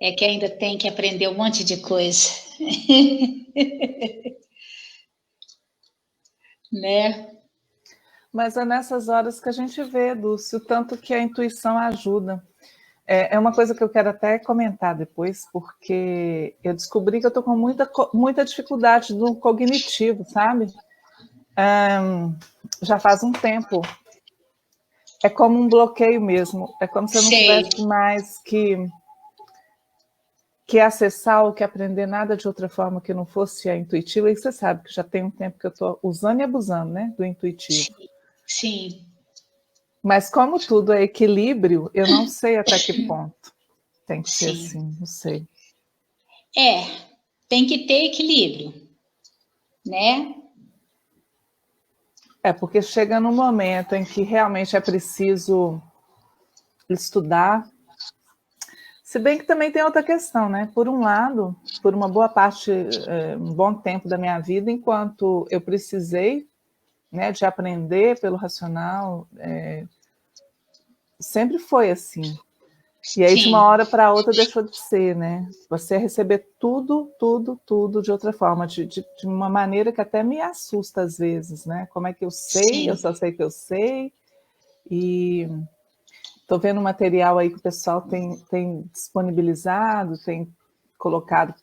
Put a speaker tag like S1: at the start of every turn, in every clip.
S1: É que ainda tem que aprender um monte de coisa. Né?
S2: Mas é nessas horas que a gente vê, Dulce, o tanto que a intuição ajuda. É uma coisa que eu quero até comentar depois, porque eu descobri que eu estou com muita dificuldade no cognitivo, sabe? Já faz um tempo. É como um bloqueio mesmo. É como se eu não tivesse mais que acessar ou que aprender nada de outra forma que não fosse a intuitiva. E você sabe que já tem um tempo que eu estou usando e abusando, né, do intuitivo.
S1: Sim.
S2: Mas como tudo é equilíbrio, eu não sei até que ponto tem que ser
S1: Sim.
S2: assim, não sei.
S1: Tem que ter equilíbrio, né?
S2: Porque chega num momento em que realmente é preciso estudar. Se bem que também tem outra questão, né? Por um lado, por uma boa parte, um bom tempo da minha vida, enquanto eu precisei, né, de aprender pelo racional, sempre foi assim. E aí, de uma hora para outra, deixou de ser, né? Você receber tudo, tudo, tudo de outra forma, de uma maneira que até me assusta às vezes, né? Como é que eu sei? Sim. Eu só sei que eu sei. E estou vendo material aí que o pessoal tem disponibilizado, tem colocado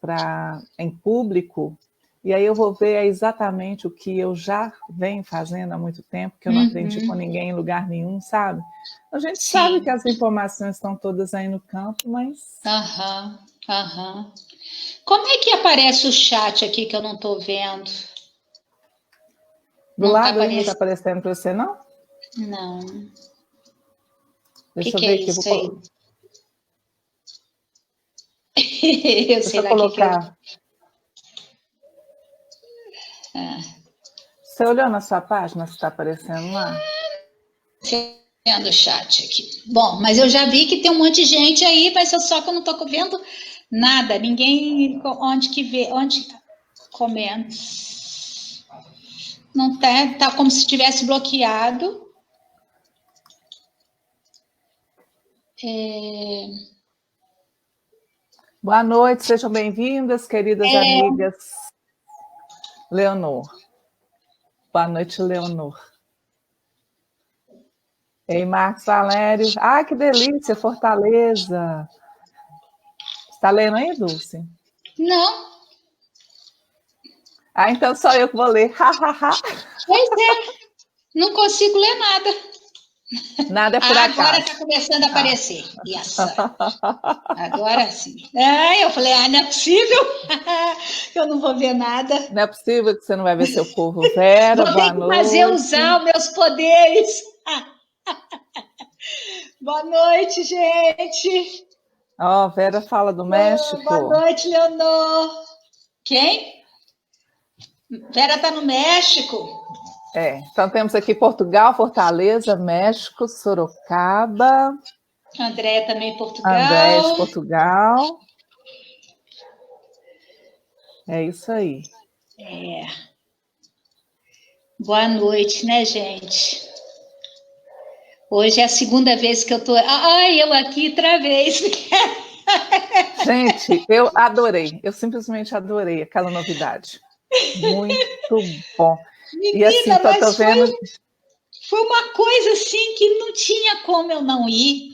S2: em público, e aí eu vou ver exatamente o que eu já venho fazendo há muito tempo, que eu não aprendi com ninguém em lugar nenhum, sabe? A gente sabe que as informações estão todas aí no campo, mas...
S1: Como é que aparece o chat aqui que eu não estou vendo?
S2: Do lado aí não está aparecendo para você, não?
S1: Não.
S2: Deixa eu ver aqui.
S1: Isso aí? Eu sei lá o que eu...
S2: Você olhou na sua página se está aparecendo lá?
S1: Vendo o chat aqui. Bom, mas eu já vi que tem um monte de gente aí, mas só que eu não estou vendo nada. Ninguém onde comenta. Não tá como se tivesse bloqueado.
S2: Boa noite, sejam bem-vindas, queridas amigas. Leonor. Boa noite, Leonor. Ei, Marcos Valério. Ah, que delícia, Fortaleza. Está lendo aí, Dulce?
S1: Não.
S2: Ah, então só eu que vou ler.
S1: Pois é, não consigo ler nada.
S2: Nada é por acaso.
S1: Agora está começando a aparecer. Yes. Agora sim. Eu falei, não é possível. Eu não vou ver nada.
S2: Não é possível que você não vai ver seu povo. Vera, boa noite.
S1: Vou ter que fazer usar os meus poderes. Boa noite, gente.
S2: Vera fala do México.
S1: Boa noite, Leonor. Quem? Vera está no México.
S2: Então temos aqui Portugal, Fortaleza, México, Sorocaba.
S1: André também Portugal.
S2: André de Portugal. É isso aí.
S1: Boa noite, né, gente? Hoje é a segunda vez que eu tô... eu aqui outra vez.
S2: Gente, eu adorei. Eu simplesmente adorei aquela novidade. Muito bom.
S1: Menina,
S2: e assim, tô vendo...
S1: foi uma coisa assim que não tinha como eu não ir.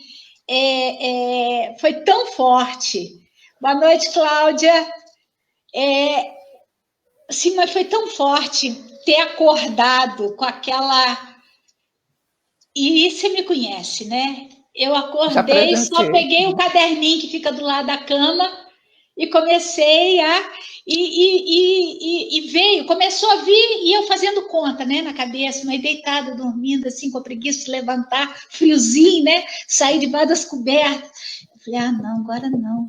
S1: Foi tão forte. Boa noite, Cláudia. Sim, mas foi tão forte ter acordado com aquela... E você me conhece, né? Eu acordei, só peguei o caderninho que fica do lado da cama e comecei a... E veio, começou a vir, e eu fazendo conta, né, na cabeça, mas deitada, dormindo, assim, com preguiça de levantar, friozinho, né? Sair debaixo das cobertas. Eu falei, não, agora não.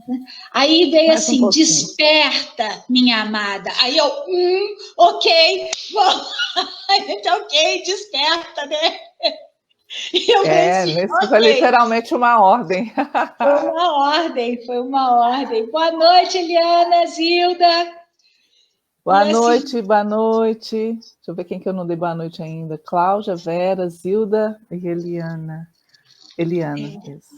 S1: Aí veio mais assim, desperta, minha amada. Aí eu, ok, ok, desperta, né?
S2: Isso foi literalmente uma ordem.
S1: Foi uma ordem. Boa noite, Eliana, Zilda.
S2: Boa noite, boa noite. Deixa eu ver quem que eu não dei boa noite ainda. Cláudia, Vera, Zilda e Eliana. Isso.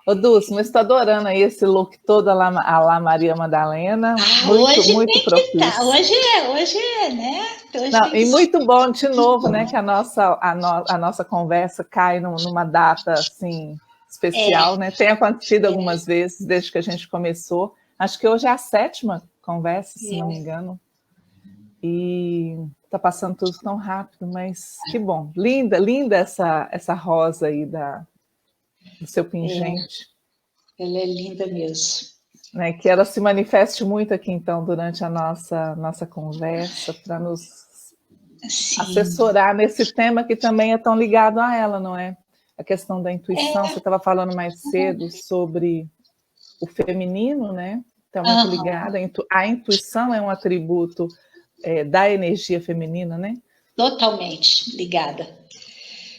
S2: Ô, Dulce, mas estou adorando aí esse look todo a lá Maria Madalena. Muito,
S1: Hoje
S2: muito
S1: tem que
S2: propício.
S1: estar. Hoje é, né? Hoje
S2: Não,
S1: tem
S2: e
S1: que
S2: muito bom, de novo, né, que a nossa conversa cai numa data, assim, especial, né? Tem acontecido algumas vezes, desde que a gente começou. Acho que hoje é a 7ª conversa, se não me engano. E está passando tudo tão rápido, mas que bom. Linda, linda essa rosa aí do seu pingente.
S1: Ela é linda mesmo.
S2: Né, que ela se manifeste muito aqui, então, durante a nossa conversa, para nos assessorar nesse tema que também é tão ligado a ela, não é? A questão da intuição, você estava falando mais cedo sobre o feminino, né? Está muito ligada. A intuição é um atributo da energia feminina, né?
S1: Totalmente ligada.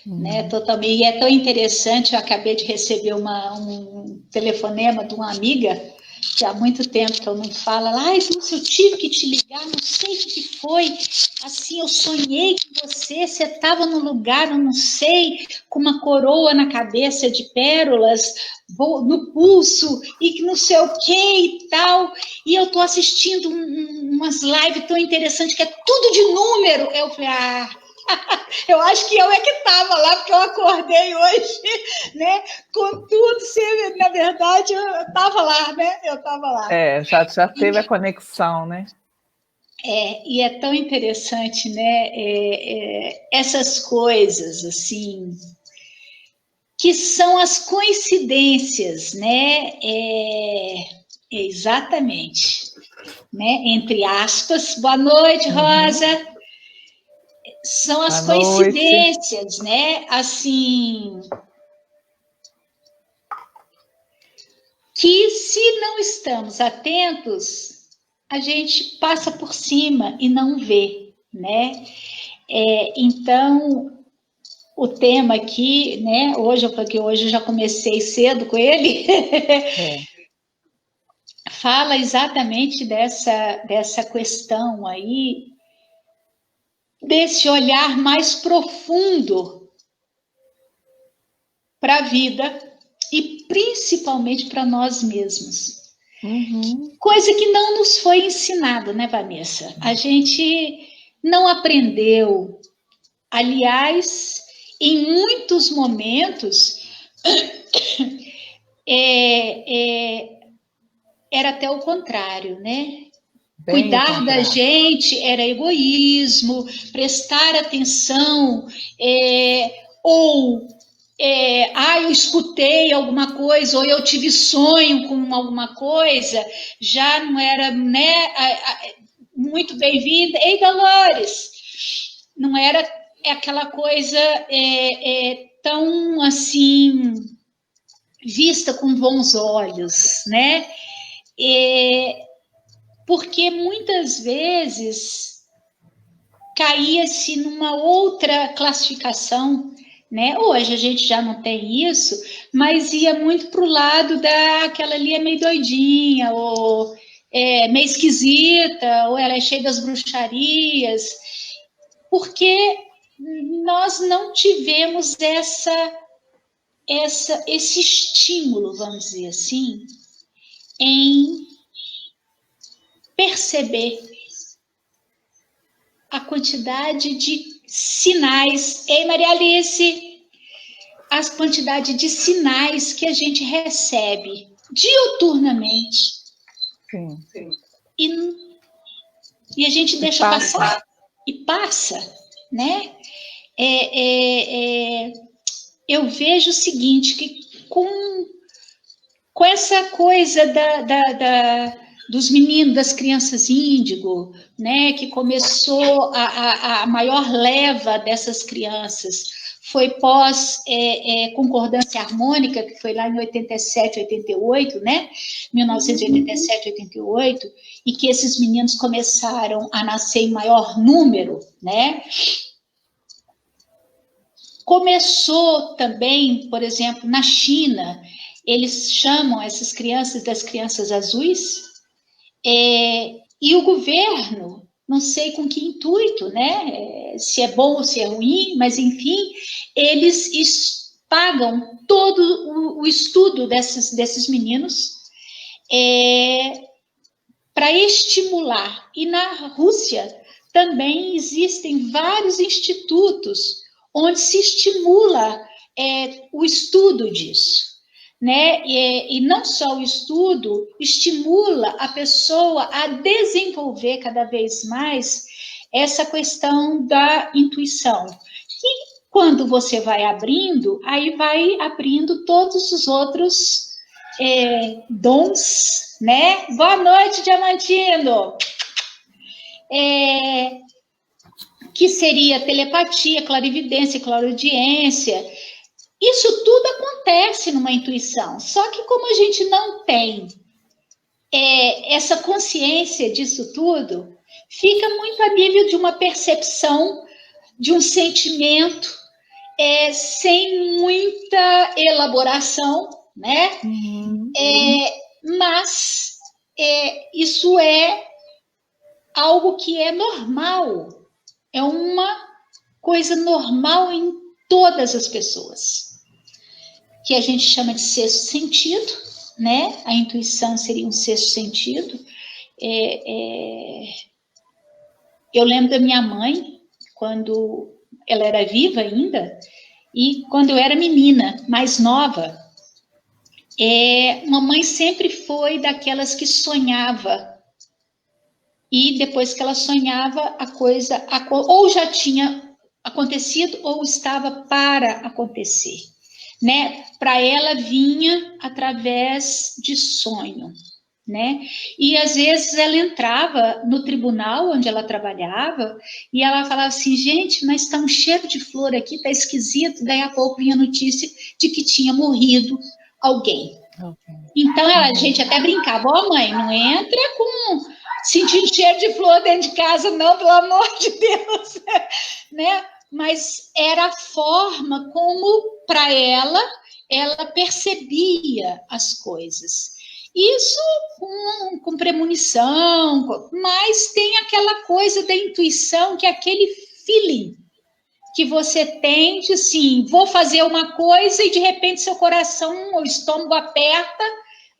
S1: Né, totalmente. E é tão interessante, eu acabei de receber um telefonema de uma amiga, que há muito tempo que eu não falo, ai, Dulce, eu tive que te ligar, não sei o que foi, assim, eu sonhei com você estava num lugar, eu não sei, com uma coroa na cabeça de pérolas, no pulso, e que não sei o que e tal, e eu estou assistindo umas lives tão interessantes, que é tudo de número. Eu falei, eu acho que eu é que estava lá, porque eu acordei hoje, né? Com tudo, na verdade, eu estava lá, né? Eu estava lá.
S2: Já teve a conexão, né?
S1: E é tão interessante, né? Essas coisas, assim, que são as coincidências, né? Exatamente. Né? Entre aspas. Boa noite, Rosa. São as coincidências, né? Assim, que se não estamos atentos, a gente passa por cima e não vê, né? Então, o tema aqui, né? Hoje eu já comecei cedo com ele. Fala exatamente dessa questão aí, desse olhar mais profundo para a vida e principalmente para nós mesmos. Coisa que não nos foi ensinada, né, Vanessa? A gente não aprendeu. Aliás, em muitos momentos, era até o contrário, né? Cuidar da gente era egoísmo, prestar atenção, ou eu escutei alguma coisa, ou eu tive sonho com alguma coisa, já não era, né, muito bem-vinda. Ei, Dolores! Não era aquela coisa tão, assim, vista com bons olhos, né? Porque muitas vezes caía-se numa outra classificação, né? Hoje a gente já não tem isso, mas ia muito para o lado daquela ali é meio doidinha, ou meio esquisita, ou ela é cheia das bruxarias, porque nós não tivemos esse estímulo, vamos dizer assim, em perceber a quantidade de sinais. Ei, Maria Alice! A quantidade de sinais que a gente recebe diuturnamente.
S2: Sim.
S1: E a gente deixa passar. E passa, né? Eu vejo o seguinte, que com essa coisa dos meninos, das crianças índigo, né, que começou a maior leva dessas crianças, foi pós concordância harmônica, que foi lá em 87, 88, né, 1987, 88, e que esses meninos começaram a nascer em maior número, né. Começou também, por exemplo, na China, eles chamam essas crianças das crianças azuis, e o governo, não sei com que intuito, né? Se é bom ou se é ruim, mas enfim, eles pagam todo o estudo desses meninos para estimular. E na Rússia também existem vários institutos onde se estimula o estudo disso, né? E não só o estudo, estimula a pessoa a desenvolver cada vez mais essa questão da intuição. E quando você vai abrindo, aí vai abrindo todos os outros dons, né? Boa noite, Diamantino! Que seria telepatia, clarividência, clareaudiência. Isso tudo acontece numa intuição, só que como a gente não tem essa consciência disso tudo, fica muito a nível de uma percepção, de um sentimento, sem muita elaboração, né? Mas isso é algo que é normal, é uma coisa normal em todas as pessoas, que a gente chama de sexto sentido, né? A intuição seria um sexto sentido. Eu lembro da minha mãe, quando ela era viva ainda, e quando eu era menina, mais nova, mamãe sempre foi daquelas que sonhava. E depois que ela sonhava, a coisa ou já tinha acontecido ou estava para acontecer, né? Para ela vinha através de sonho, né? E às vezes ela entrava no tribunal onde ela trabalhava e ela falava assim, gente, mas está um cheiro de flor aqui, está esquisito. Daí a pouco vinha a notícia de que tinha morrido alguém. Então a gente até brincava, mãe, não entra sentindo cheiro de flor dentro de casa, não, pelo amor de Deus, né? Mas era a forma como, para ela percebia as coisas. Isso com premonição, mas tem aquela coisa da intuição, que é aquele feeling que você tem de, assim, vou fazer uma coisa e, de repente, seu coração ou estômago aperta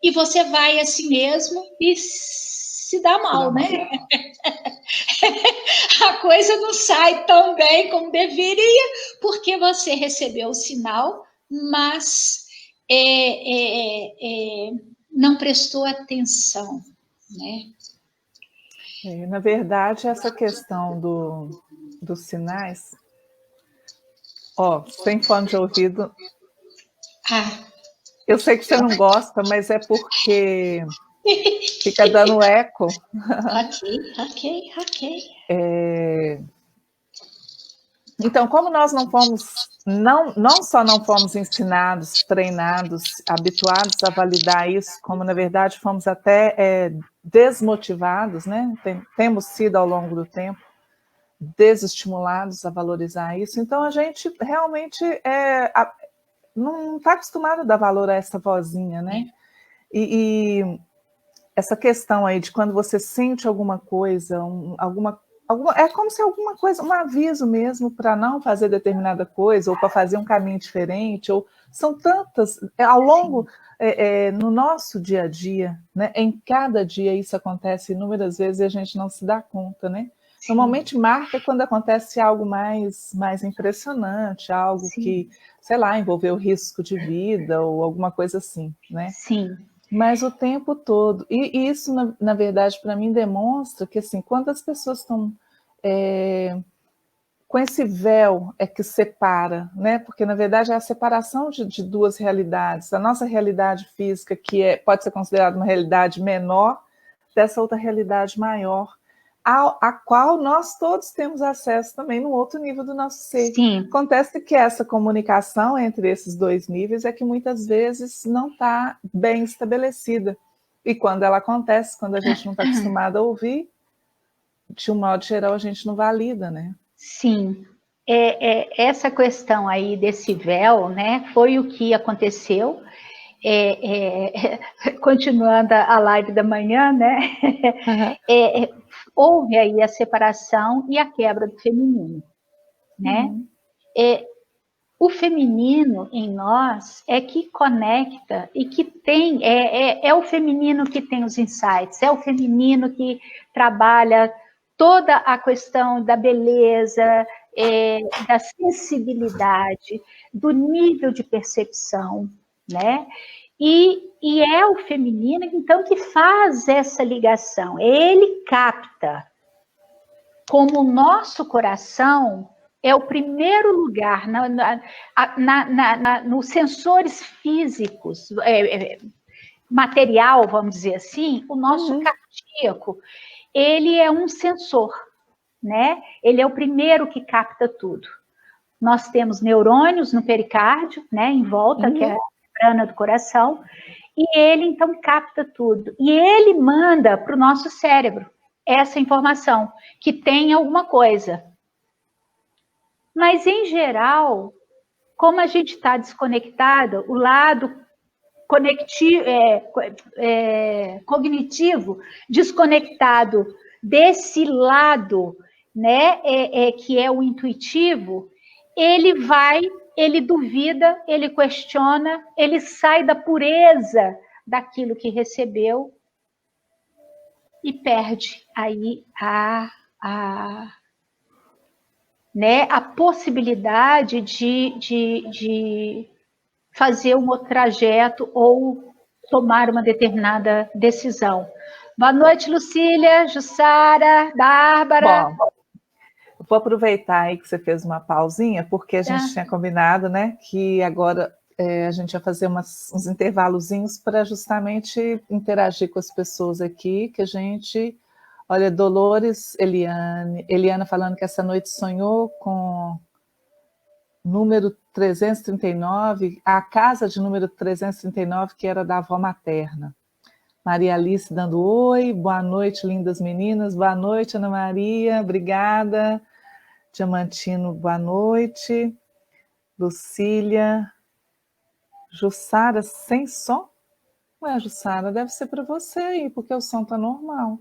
S1: e você vai assim mesmo e se dá mal, né? A coisa não sai tão bem como deveria, porque você recebeu o sinal, mas não prestou atenção, né?
S2: Na verdade, essa questão dos sinais, sem fone de ouvido, eu sei que você não gosta, mas é porque fica dando eco.
S1: Ok.
S2: Então, como nós não só não fomos ensinados, treinados, habituados a validar isso, como na verdade fomos até desmotivados, né? Temos sido ao longo do tempo desestimulados a valorizar isso, então a gente realmente não está acostumado a dar valor a essa vozinha, né? E essa questão aí de quando você sente alguma coisa, é como se alguma coisa, um aviso mesmo para não fazer determinada coisa, ou para fazer um caminho diferente, ou são tantas, ao longo, no nosso dia a dia, né, em cada dia isso acontece inúmeras vezes e a gente não se dá conta, né? Sim. Normalmente marca quando acontece algo mais impressionante, algo Sim. que, sei lá, envolveu risco de vida ou alguma coisa assim, né?
S1: Sim.
S2: Mas o tempo todo, e isso, na verdade, para mim, demonstra que, assim, quando as pessoas estão com esse véu que separa, né? Porque, na verdade, é a separação de duas realidades, a nossa realidade física, que pode ser considerada uma realidade menor, dessa outra realidade maior, a qual nós todos temos acesso também no outro nível do nosso ser.
S1: Sim.
S2: Acontece que essa comunicação entre esses dois níveis é que muitas vezes não está bem estabelecida. E quando ela acontece, quando a gente não está acostumado a ouvir, de um modo geral, a gente não valida, né?
S1: Sim. Essa questão aí desse véu, né, foi o que aconteceu. Continuando a live da manhã, né? Uhum. Houve aí a separação e a quebra do feminino, né? O feminino em nós é que conecta e que tem, é o feminino que tem os insights, é o feminino que trabalha toda a questão da beleza, da sensibilidade, do nível de percepção, né? E é o feminino, então, que faz essa ligação. Ele capta, como o nosso coração é o primeiro lugar nos sensores físicos, material, vamos dizer assim, o nosso cardíaco, ele é um sensor, né? Ele é o primeiro que capta tudo. Nós temos neurônios no pericárdio, né, em volta, que é a membrana do coração, e ele, então, capta tudo. E ele manda para o nosso cérebro essa informação, que tem alguma coisa. Mas, em geral, como a gente está desconectado, o lado cognitivo desconectado desse lado, né, que é o intuitivo, ele duvida, ele questiona, ele sai da pureza daquilo que recebeu e perde aí né, a possibilidade de fazer um outro trajeto ou tomar uma determinada decisão. Boa noite, Lucília, Jussara, Bárbara.
S2: Bom, vou aproveitar aí que você fez uma pausinha, porque a gente tinha combinado, né, que agora a gente ia fazer uns intervalozinhos para justamente interagir com as pessoas aqui, que a gente... Olha, Dolores Eliana falando que essa noite sonhou com número 339, a casa de número 339, que era da avó materna. Maria Alice dando oi, boa noite, lindas meninas, boa noite, Ana Maria, obrigada. Diamantino, boa noite. Lucília. Jussara, sem som? Ué, Jussara, deve ser para você aí, porque o som está normal.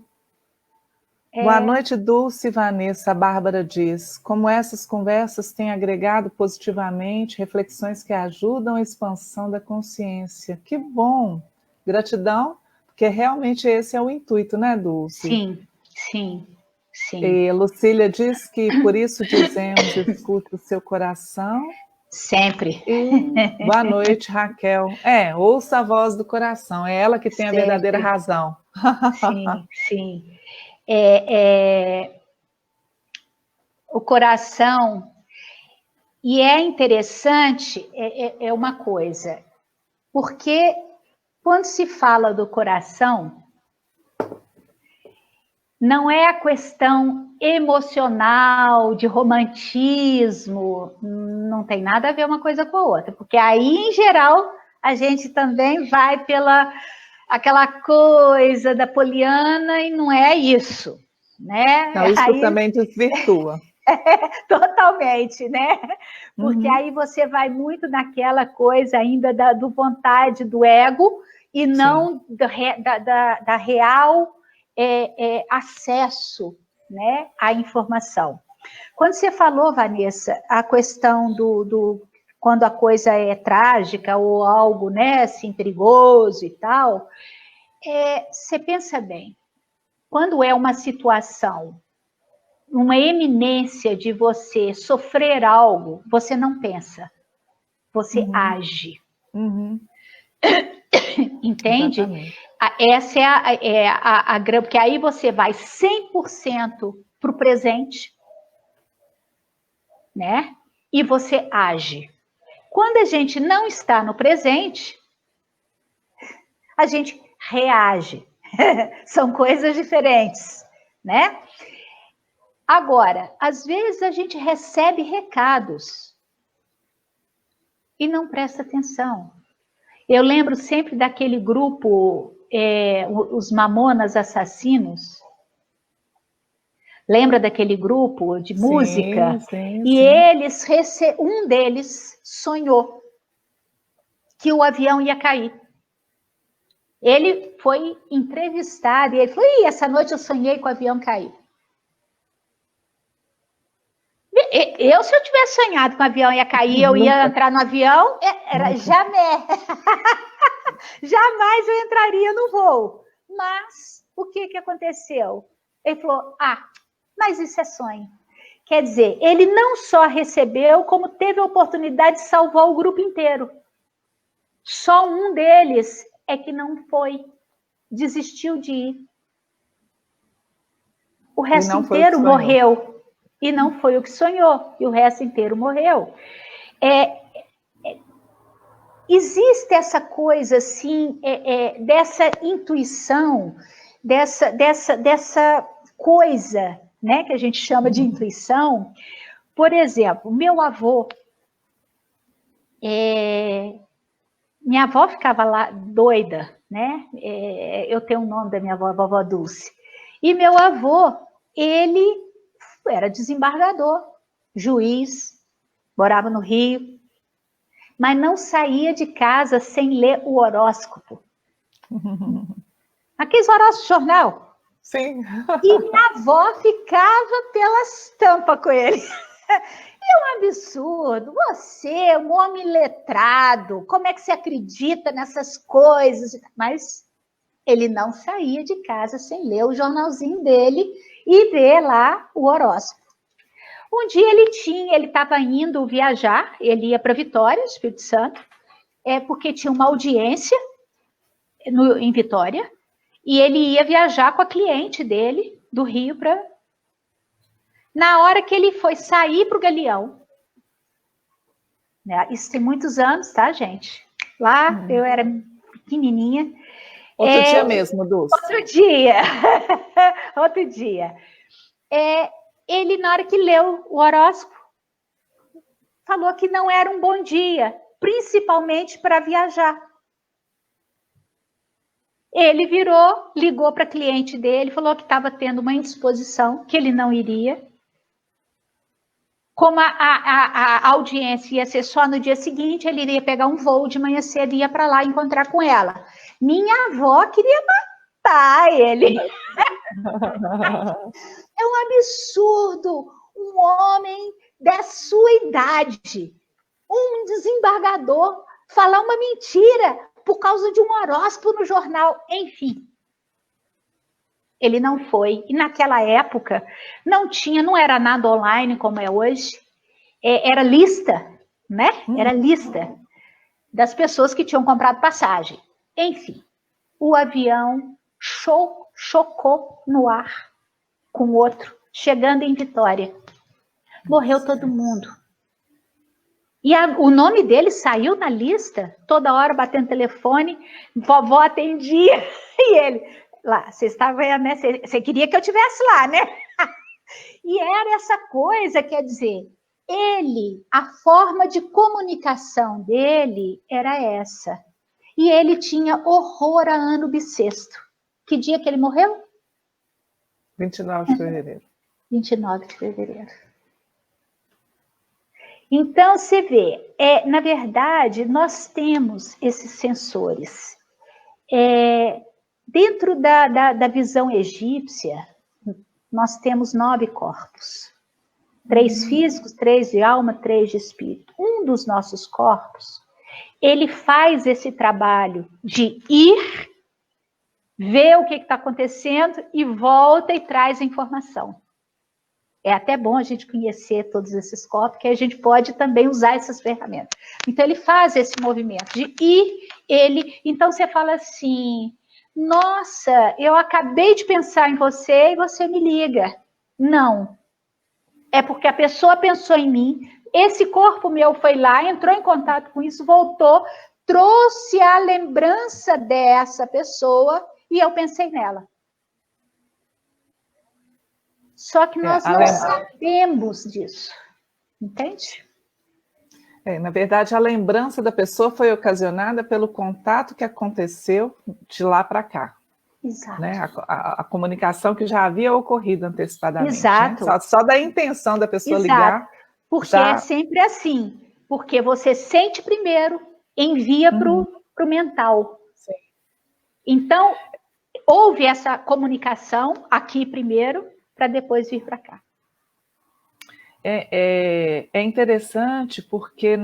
S2: Boa noite, Dulce e Vanessa. A Bárbara diz, como essas conversas têm agregado positivamente reflexões que ajudam a expansão da consciência. Que bom! Gratidão, porque realmente esse é o intuito, né, Dulce?
S1: Sim, sim, sim.
S2: E Lucília diz que por isso dizemos, escute o seu coração.
S1: Sempre.
S2: E boa noite, Raquel. Ouça a voz do coração, é ela que tem a verdadeira razão.
S1: Sim, sim. O coração, e é interessante, é uma coisa, porque quando se fala do coração, não é a questão emocional, de romantismo, não tem nada a ver uma coisa com a outra, porque aí, em geral, a gente também vai pela aquela coisa da poliana e não é isso, né?
S2: Não, isso aí... também desvirtua.
S1: Totalmente, né? Porque aí você vai muito naquela coisa ainda do vontade do ego e não da real acesso, né, à informação. Quando você falou, Vanessa, a questão quando a coisa é trágica ou algo, né, assim, perigoso e tal, você pensa bem, quando é uma situação, uma eminência de você sofrer algo, você não pensa, você age. Entende? Exatamente. Essa é a grande, porque aí você vai 100% para o presente, né? E você age. Quando a gente não está no presente, a gente reage. São coisas diferentes, né? Agora, às vezes a gente recebe recados e não presta atenção. Eu lembro sempre daquele grupo, os Mamonas Assassinos. Lembra daquele grupo de música?
S2: Sim,
S1: e eles um deles sonhou que o avião ia cair. Ele foi entrevistado e ele falou: essa noite eu sonhei que o avião caiu. se eu tivesse sonhado que o avião ia cair, eu ia entrar no avião, era jamais. Jamais eu entraria no voo. Mas o que aconteceu? Ele falou, mas isso é sonho. Quer dizer, ele não só recebeu, como teve a oportunidade de salvar o grupo inteiro. Só um deles é que não foi, desistiu de ir. O resto inteiro morreu. E não foi o que sonhou. E o resto inteiro morreu. Existe essa coisa, assim, dessa intuição, dessa coisa, né, que a gente chama de intuição. Por exemplo, meu avô, minha avó ficava lá doida, né? Eu tenho o nome da minha avó, a vovó Dulce. E meu avô, ele era desembargador, juiz, morava no Rio, mas não saía de casa sem ler o horóscopo. Aqueles horóscopos de jornal.
S2: Sim.
S1: E minha avó ficava pelas tampas com ele. É um absurdo. Você, um homem letrado, como é que você acredita nessas coisas? Mas ele não saía de casa sem ler o jornalzinho dele e ver lá o horóscopo. Um dia ele estava indo viajar, ele ia para Vitória, Espírito Santo, porque tinha uma audiência em Vitória, e ele ia viajar com a cliente dele, do Rio para... Na hora que ele foi sair para o Galeão, né, isso tem muitos anos, tá, gente? Lá eu era pequenininha.
S2: Outro dia mesmo, Dulce.
S1: Outro dia. Outro dia. Ele, na hora que leu o horóscopo, falou que não era um bom dia, principalmente para viajar. Ele virou, ligou para a cliente dele, falou que estava tendo uma indisposição, que ele não iria. Como a audiência ia ser só no dia seguinte, ele iria pegar um voo de manhã cedo e ia para lá encontrar com ela. Minha avó queria matar ele. É um absurdo um homem da sua idade, um desembargador, falar uma mentira por causa de um horóscopo no jornal. Enfim, ele não foi. E naquela época não era nada online como é hoje. Era lista, né? Era lista das pessoas que tinham comprado passagem. Enfim, o avião chocou no ar com outro, chegando em Vitória. Morreu todo mundo. E o nome dele saiu na lista, toda hora batendo telefone, vovó atendia, e ele, lá, você estava, né? Você queria que eu estivesse lá, né? E era essa coisa, quer dizer, a forma de comunicação dele era essa. E ele tinha horror a ano bissexto. Que dia que ele morreu?
S2: 29 de fevereiro.
S1: 29 de fevereiro. Então, você vê, na verdade, nós temos esses sensores. Dentro da visão egípcia, nós temos 9 corpos. 3 físicos, 3 de alma, 3 de espírito. Um dos nossos corpos, ele faz esse trabalho de ir, ver o que está acontecendo e volta e traz a informação. É até bom a gente conhecer todos esses corpos, que a gente pode também usar essas ferramentas. Então, ele faz esse movimento de ir, então você fala assim, nossa, eu acabei de pensar em você e você me liga. Não. É porque a pessoa pensou em mim, esse corpo meu foi lá, entrou em contato com isso, voltou, trouxe a lembrança dessa pessoa e eu pensei nela. Só que nós não sabemos disso, entende?
S2: Na verdade, a lembrança da pessoa foi ocasionada pelo contato que aconteceu de lá para cá.
S1: Exato.
S2: Né? A comunicação que já havia ocorrido antecipadamente.
S1: Exato.
S2: Né? Só da intenção da pessoa ligar.
S1: Porque é sempre assim. Porque você sente primeiro, envia para o mental.
S2: Sim.
S1: Então, houve essa comunicação aqui primeiro, para depois vir para cá.
S2: É interessante porque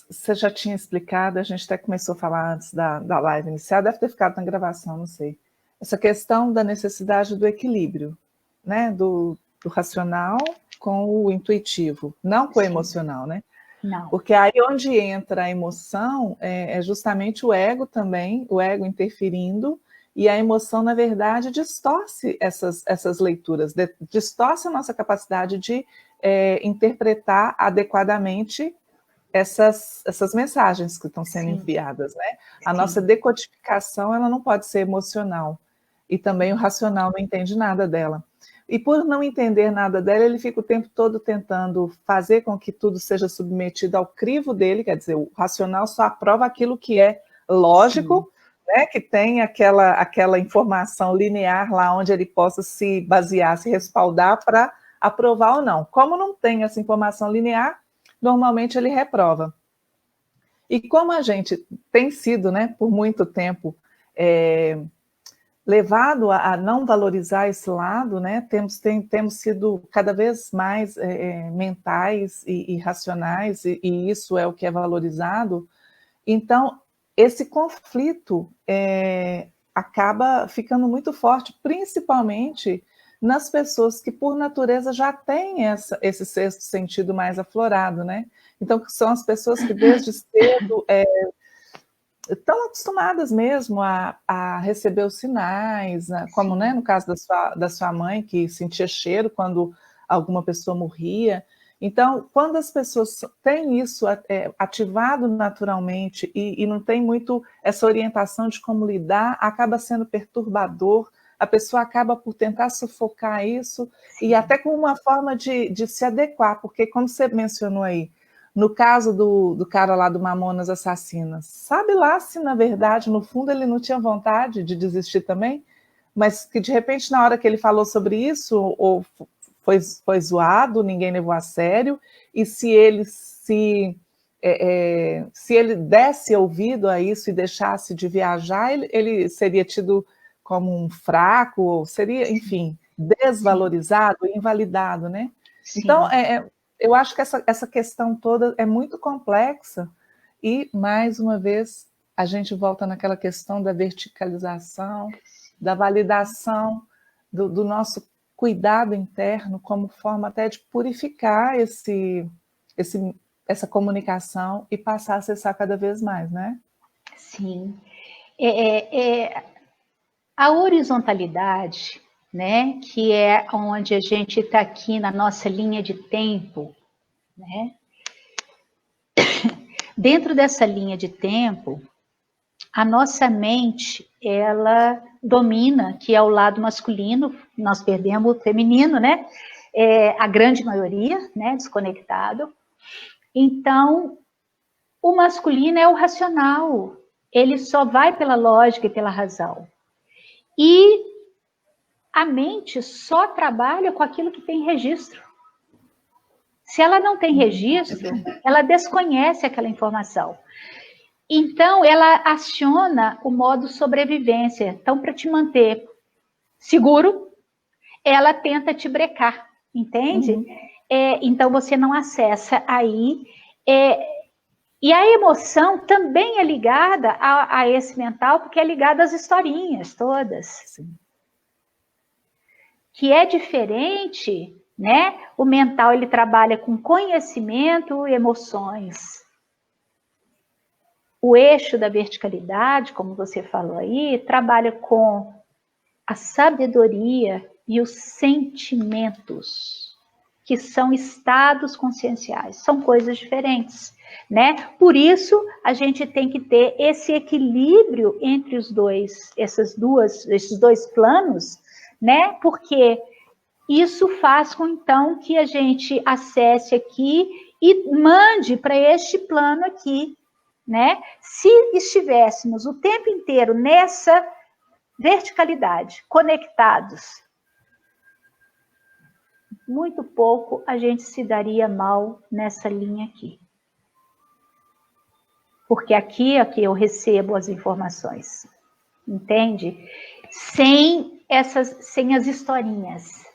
S2: você já tinha explicado, a gente até começou a falar antes da live inicial, deve ter ficado na gravação, não sei. Essa questão da necessidade do equilíbrio, né? Do racional com o intuitivo, não com o emocional, né?
S1: Não.
S2: Porque aí onde entra a emoção é justamente o ego também, o ego interferindo, e a emoção, na verdade, distorce essas leituras, distorce a nossa capacidade de interpretar adequadamente essas mensagens que estão sendo enviadas, né? A nossa decodificação, ela não pode ser emocional, e também o racional não entende nada dela. E por não entender nada dela, ele fica o tempo todo tentando fazer com que tudo seja submetido ao crivo dele, quer dizer, o racional só aprova aquilo que é lógico, né, que tem aquela informação linear lá onde ele possa se basear, se respaldar para aprovar ou não. Como não tem essa informação linear, normalmente ele reprova. E como a gente tem sido, né, por muito tempo, levado a não valorizar esse lado, né, temos sido cada vez mais mentais e racionais, e isso é o que é valorizado. Então, esse conflito acaba ficando muito forte, principalmente nas pessoas que, por natureza, já têm esse sexto sentido mais aflorado, né? Então, são as pessoas que, desde cedo, estão acostumadas mesmo a receber os sinais, como, né, no caso da sua mãe, que sentia cheiro quando alguma pessoa morria. Então, quando as pessoas têm isso ativado naturalmente e não tem muito essa orientação de como lidar, acaba sendo perturbador, a pessoa acaba por tentar sufocar isso, e até com uma forma de se adequar, porque, como você mencionou aí, no caso do cara lá do Mamonas Assassinas, sabe lá se, na verdade, no fundo, ele não tinha vontade de desistir também, mas que, de repente, na hora que ele falou sobre isso, ou foi zoado, ninguém levou a sério, e se ele desse ouvido a isso e deixasse de viajar, ele seria tido como um fraco, ou seria, enfim, desvalorizado, invalidado, né? Sim. Então, eu acho que essa questão toda é muito complexa e, mais uma vez, a gente volta naquela questão da verticalização, da validação do nosso cuidado interno como forma até de purificar essa comunicação e passar a acessar cada vez mais, né?
S1: Sim. A horizontalidade, né, que é onde a gente está aqui na nossa linha de tempo, né? Dentro dessa linha de tempo, a nossa mente, ela domina, que é o lado masculino, nós perdemos o feminino, né? A grande maioria, né, desconectado. Então, o masculino é o racional, ele só vai pela lógica e pela razão. E a mente só trabalha com aquilo que tem registro. Se ela não tem registro, ela desconhece aquela informação. Então, ela aciona o modo sobrevivência. Então, para te manter seguro, ela tenta te brecar, entende? Então, você não acessa aí. E a emoção também é ligada a esse mental, porque é ligada às historinhas todas. Sim. Que é diferente, né? O mental, ele trabalha com conhecimento e emoções. O eixo da verticalidade, como você falou aí, trabalha com a sabedoria e os sentimentos, que são estados conscienciais, são coisas diferentes, né? Por isso, a gente tem que ter esse equilíbrio entre esses dois planos, né? Porque isso faz com, então, que a gente acesse aqui e mande para este plano aqui, né? Se estivéssemos o tempo inteiro nessa verticalidade, conectados, muito pouco a gente se daria mal nessa linha aqui. Porque aqui eu recebo as informações, entende? Sem as historinhas,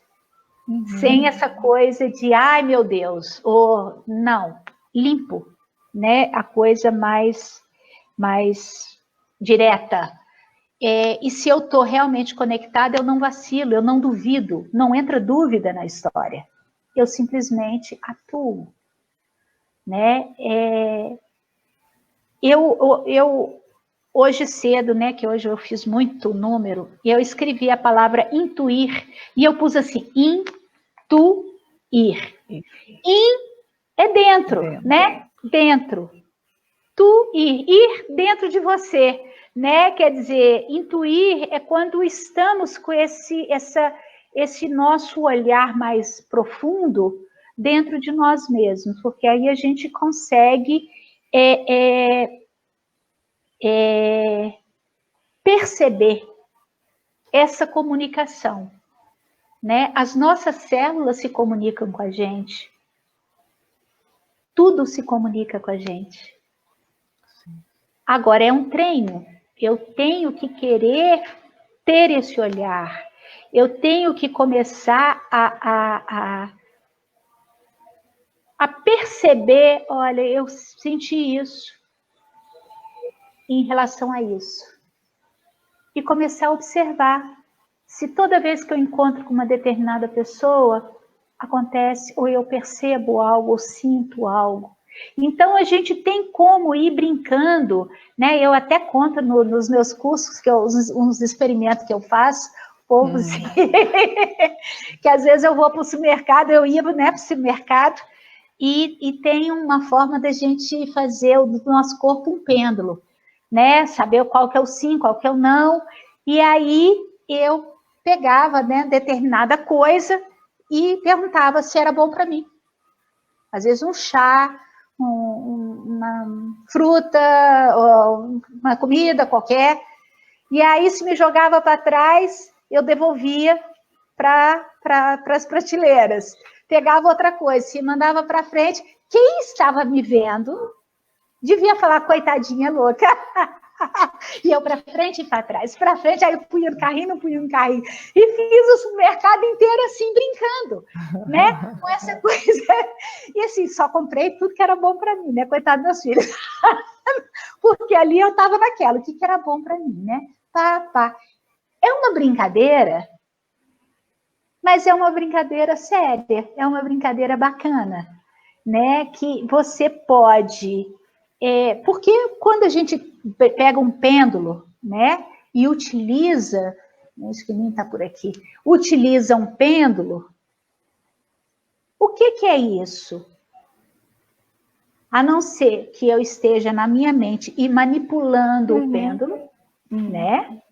S1: sem essa coisa de, ai meu Deus, ou não, limpo, né? A coisa mais direta. E se eu estou realmente conectada, eu não vacilo, eu não duvido, não entra dúvida na história. Eu simplesmente atuo, né? Eu hoje cedo, né, que hoje eu fiz muito número, e eu escrevi a palavra intuir, e eu pus assim, intuir. In é dentro, né? Dentro. Ir dentro de você, né? Quer dizer, intuir é quando estamos com esse nosso olhar mais profundo dentro de nós mesmos, porque aí a gente consegue perceber essa comunicação, né? As nossas células se comunicam com a gente, tudo se comunica com a gente. Agora é um treino, eu tenho que querer ter esse olhar, eu tenho que começar a perceber, olha, eu senti isso em relação a isso. E começar a observar se toda vez que eu encontro com uma determinada pessoa, acontece, ou eu percebo algo, ou sinto algo. Então, a gente tem como ir brincando, né? Eu até conto nos meus cursos, uns experimentos que eu faço, povos, que às vezes eu vou para o supermercado, eu ia, né, para o supermercado, e tem uma forma da gente fazer do nosso corpo um pêndulo, né? Saber qual que é o sim, qual que é o não, e aí eu pegava, né, determinada coisa e perguntava se era bom para mim. Às vezes um chá, uma fruta, uma comida qualquer, e aí se me jogava para trás, eu devolvia para as prateleiras. Pegava outra coisa, se mandava para frente. Quem estava me vendo devia falar, coitadinha louca. E eu para frente e para trás, para frente, aí eu punha no carrinho, não punha no carrinho. E fiz o supermercado inteiro assim, brincando, né? Com essa coisa. E assim, só comprei tudo que era bom para mim, né? Coitado dos meus filhos. Porque ali eu estava naquela, o que era bom para mim, né? Pá. É uma brincadeira, mas é uma brincadeira séria, é uma brincadeira bacana, né? Que você pode... porque quando a gente pega um pêndulo, né, e utiliza, acho que nem está por aqui, utiliza um pêndulo, o que é isso? A não ser que eu esteja na minha mente e manipulando o pêndulo, né?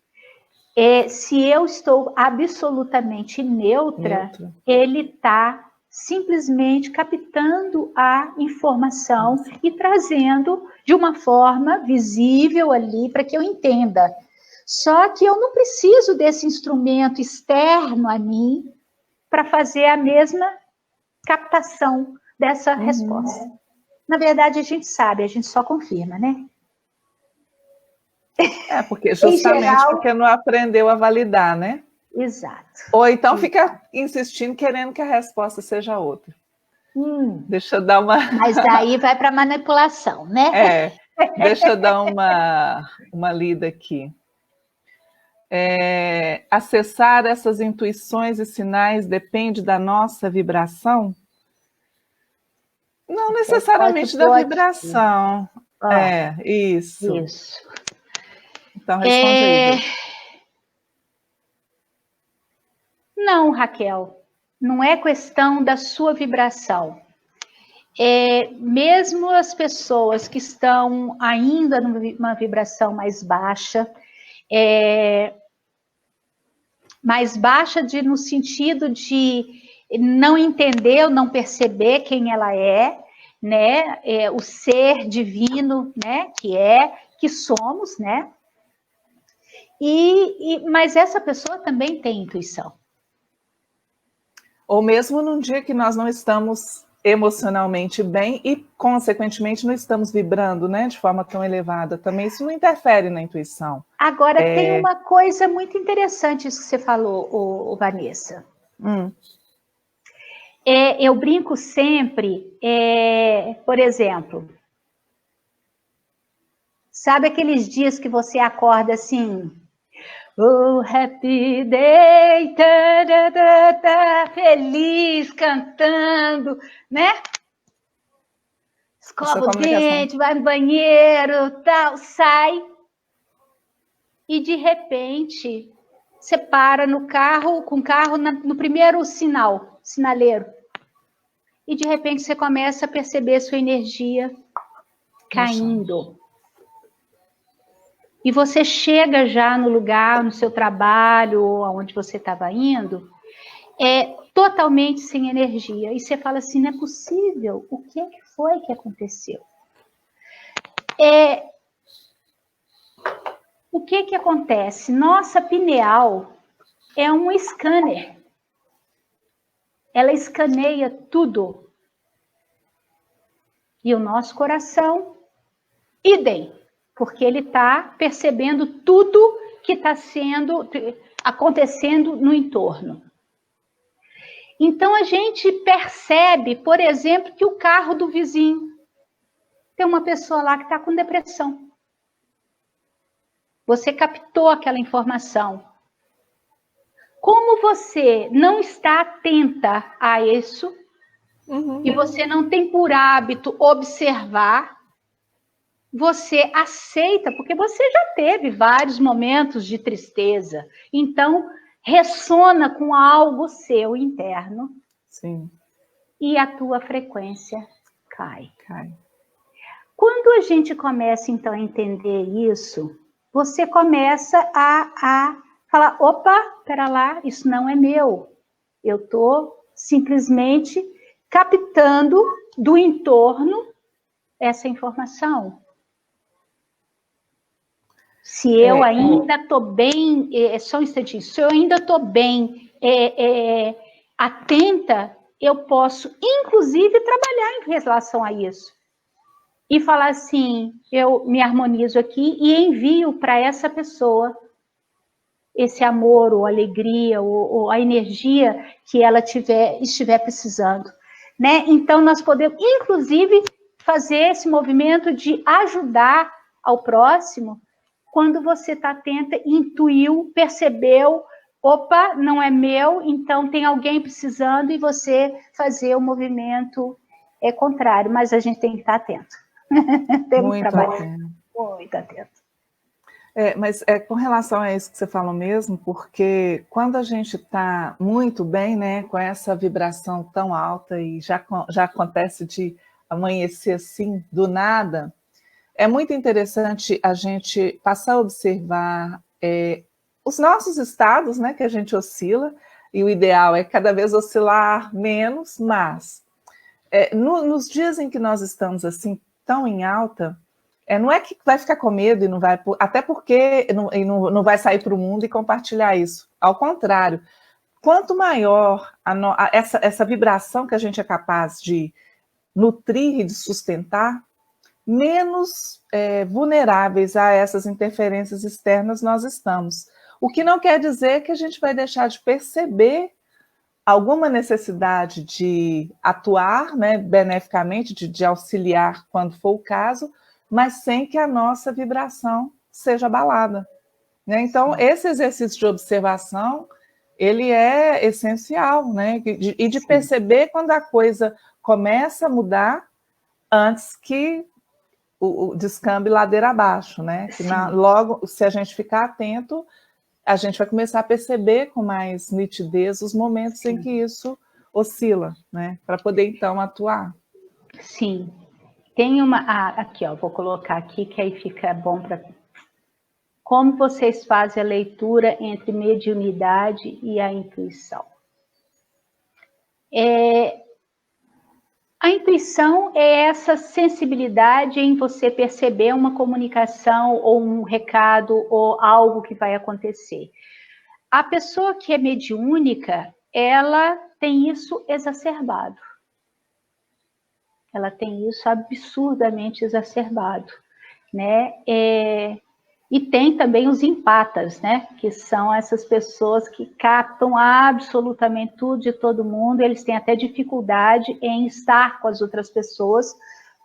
S1: Se eu estou absolutamente neutra. Ele está simplesmente captando a informação e trazendo de uma forma visível ali para que eu entenda. Só que eu não preciso desse instrumento externo a mim para fazer a mesma captação dessa resposta. Na verdade, a gente sabe, a gente só confirma, né?
S2: Porque justamente geral, porque não aprendeu a validar, né?
S1: Exato.
S2: Ou então fica insistindo, querendo que a resposta seja outra. Deixa eu dar uma...
S1: Mas daí vai para manipulação, né?
S2: Deixa eu dar uma lida aqui. Acessar essas intuições e sinais depende da nossa vibração? Não necessariamente da vibração. Isso. Então, responde aí.
S1: Não, Raquel, não é questão da sua vibração. Mesmo as pessoas que estão ainda numa vibração mais baixa no sentido de não entender ou não perceber quem ela é, né? O ser divino, né? Que somos, né? Mas essa pessoa também tem intuição.
S2: Ou mesmo num dia que nós não estamos emocionalmente bem e, consequentemente, não estamos vibrando, né, de forma tão elevada. Também isso não interfere na intuição.
S1: Agora, tem uma coisa muito interessante isso que você falou, Vanessa. Eu brinco sempre, por exemplo, sabe aqueles dias que você acorda assim, oh, happy day, feliz, cantando, né? Escova o dente, vai no banheiro, tal, sai. E de repente, você para no carro, com o carro no primeiro sinaleiro. E de repente você começa a perceber sua energia caindo. E você chega já no lugar, no seu trabalho, onde você estava indo, totalmente sem energia. E você fala assim, não é possível, o que foi que aconteceu? O que acontece? Nossa pineal é um scanner. Ela escaneia tudo. E o nosso coração, idem, porque ele está percebendo tudo que está acontecendo no entorno. Então, a gente percebe, por exemplo, que o carro do vizinho tem uma pessoa lá que está com depressão. Você captou aquela informação. Como você não está atenta a isso, e você não tem por hábito observar, você aceita, porque você já teve vários momentos de tristeza. Então, ressona com algo seu interno.
S2: Sim.
S1: E a tua frequência cai. Quando a gente começa, então, a entender isso, você começa a falar, opa, espera lá, isso não é meu. Eu estou simplesmente captando do entorno essa informação. Se eu ainda estou bem, só um instantinho, se eu ainda estou bem atenta, eu posso, inclusive, trabalhar em relação a isso. E falar assim, eu me harmonizo aqui e envio para essa pessoa esse amor, ou alegria, ou a energia que ela estiver precisando. Né? Então, nós podemos, inclusive, fazer esse movimento de ajudar ao próximo, quando você está atenta, intuiu, percebeu, opa, não é meu, então tem alguém precisando, e você fazer o movimento contrário, mas a gente tem que estar atento. Temos que trabalhar muito atento.
S2: Mas com relação a isso que você falou mesmo, porque quando a gente está muito bem, né, com essa vibração tão alta e já acontece de amanhecer assim, do nada, é muito interessante a gente passar a observar os nossos estados, né, que a gente oscila, e o ideal é cada vez oscilar menos, mas nos dias em que nós estamos assim, tão em alta, não é que vai ficar com medo e não vai... Até porque não vai sair para o mundo e compartilhar isso. Ao contrário, quanto maior essa vibração que a gente é capaz de nutrir e de sustentar, menos vulneráveis a essas interferências externas nós estamos. O que não quer dizer que a gente vai deixar de perceber alguma necessidade de atuar, né, beneficamente, de auxiliar quando for o caso, mas sem que a nossa vibração seja abalada. Né? Então, esse exercício de observação, ele é essencial, né? E de perceber quando a coisa começa a mudar antes que o descambe ladeira abaixo, né? Que logo, se a gente ficar atento, a gente vai começar a perceber com mais nitidez os momentos em que isso oscila, né? Para poder, então, atuar.
S1: Sim. Tem uma... aqui, ó, vou colocar aqui, que aí fica bom para... Como vocês fazem a leitura entre mediunidade e a intuição? A intuição é essa sensibilidade em você perceber uma comunicação ou um recado ou algo que vai acontecer. A pessoa que é mediúnica, ela tem isso exacerbado. Ela tem isso absurdamente exacerbado, né?
S3: E tem também os empatas, né? Que são essas pessoas que captam absolutamente tudo de todo mundo, eles têm até dificuldade em estar com as outras pessoas,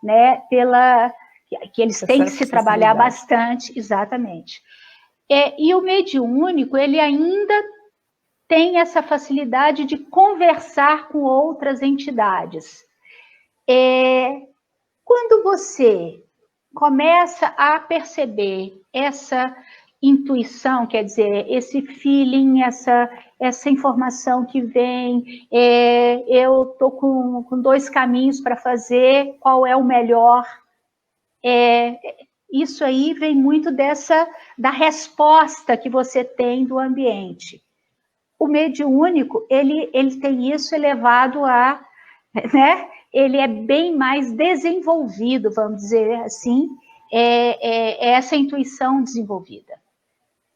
S3: né? Que eles têm que se trabalhar bastante, exatamente. E o mediúnico, ele ainda tem essa facilidade de conversar com outras entidades. Quando você começa a perceber essa intuição, quer dizer, esse feeling, essa informação que vem, eu estou com 2 caminhos para fazer, qual é o melhor? Isso aí vem muito da resposta que você tem do ambiente. O mediúnico, ele tem isso elevado a, né? Ele é bem mais desenvolvido, vamos dizer assim, essa intuição desenvolvida.